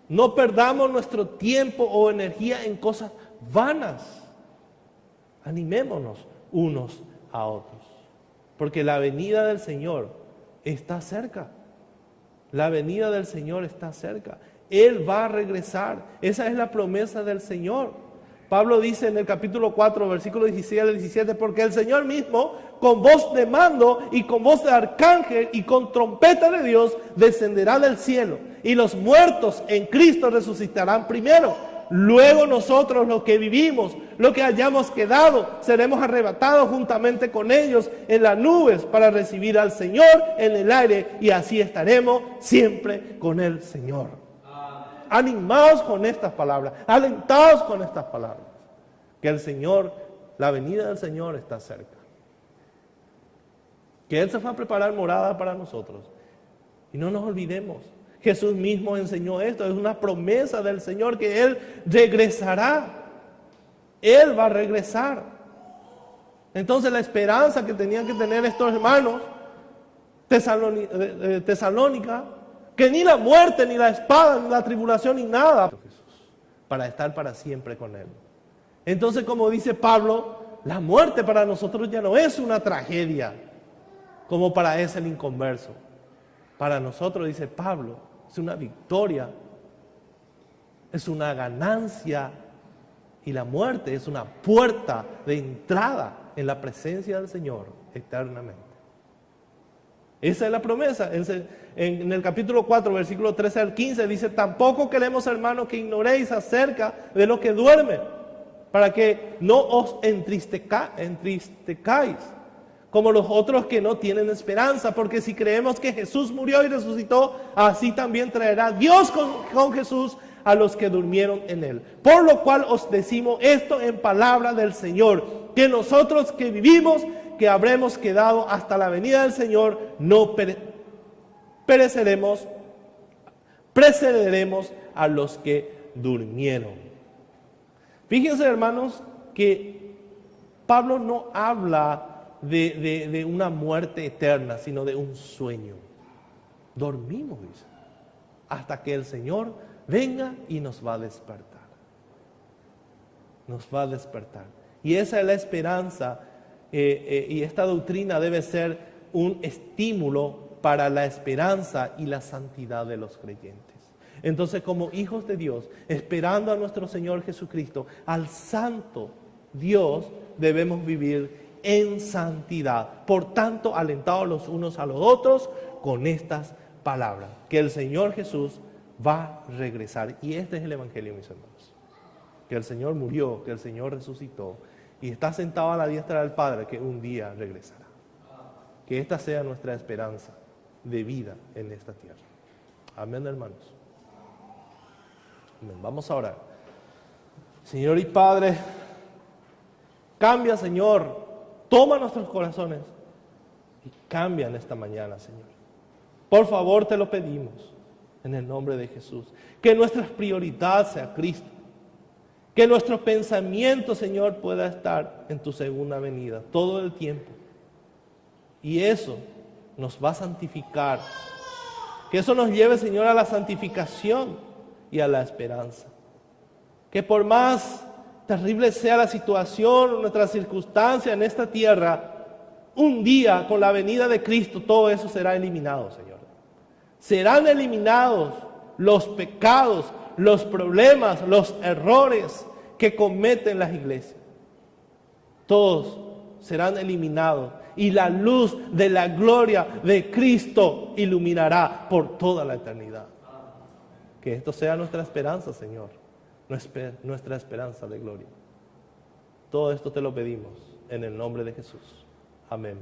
No perdamos nuestro tiempo o energía en cosas vanas. Animémonos unos a otros, porque la venida del Señor está cerca. La venida del Señor está cerca. Él va a regresar. Esa es la promesa del Señor. Pablo dice en el capítulo 4, versículo 16 al 17, porque el Señor mismo, con voz de mando y con voz de arcángel y con trompeta de Dios, descenderá del cielo, y los muertos en Cristo resucitarán primero. Luego nosotros, los que vivimos, los que hayamos quedado, seremos arrebatados juntamente con ellos en las nubes para recibir al Señor en el aire, y así estaremos siempre con el Señor. Animados con estas palabras, alentados con estas palabras, que el Señor, la venida del Señor está cerca, que Él se fue a preparar morada para nosotros, y no nos olvidemos, Jesús mismo enseñó esto, es una promesa del Señor que Él regresará, Él va a regresar. Entonces la esperanza que tenían que tener estos hermanos Tesalónica, que ni la muerte, ni la espada, ni la tribulación, ni nada, para estar para siempre con Él. Entonces, como dice Pablo, la muerte para nosotros ya no es una tragedia, como para ese el inconverso. Para nosotros, dice Pablo, es una victoria, es una ganancia, y la muerte es una puerta de entrada en la presencia del Señor eternamente. Esa es la promesa. En el capítulo 4, versículo 13 al 15 dice: tampoco queremos, hermanos, que ignoréis acerca de lo que duerme, para que no os entristezcáis como los otros que no tienen esperanza, porque si creemos que Jesús murió y resucitó, así también traerá Dios con Jesús a los que durmieron en Él. Por lo cual os decimos esto en palabra del Señor, que nosotros que vivimos, que habremos quedado hasta la venida del Señor, no pereceremos, precederemos a los que durmieron. Fíjense, hermanos, que Pablo no habla de una muerte eterna, sino de un sueño. Dormimos, dice, hasta que el Señor venga y nos va a despertar. Nos va a despertar. Y esa es la esperanza. Y esta doctrina debe ser un estímulo para la esperanza y la santidad de los creyentes. Entonces, como hijos de Dios, esperando a nuestro Señor Jesucristo, al santo Dios, debemos vivir en santidad. Por tanto, alentados los unos a los otros con estas palabras, que el Señor Jesús va a regresar. Y este es el Evangelio, mis hermanos, que el Señor murió, que el Señor resucitó y está sentado a la diestra del Padre, que un día regresará. Que esta sea nuestra esperanza de vida en esta tierra. Amén, hermanos. Amén. Vamos a orar. Señor y Padre, cambia, Señor, toma nuestros corazones y cambia en esta mañana, Señor. Por favor, te lo pedimos en el nombre de Jesús. Que nuestra prioridad sea Cristo. Que nuestro pensamiento, Señor, pueda estar en tu segunda venida todo el tiempo. Y eso nos va a santificar. Que eso nos lleve, Señor, a la santificación y a la esperanza. Que por más terrible sea la situación o nuestra circunstancia en esta tierra, un día con la venida de Cristo todo eso será eliminado, Señor. Serán eliminados los pecados, los problemas, los errores que cometen las iglesias. Todos serán eliminados y la luz de la gloria de Cristo iluminará por toda la eternidad. Que esto sea nuestra esperanza, Señor, nuestra esperanza de gloria. Todo esto te lo pedimos en el nombre de Jesús. Amén.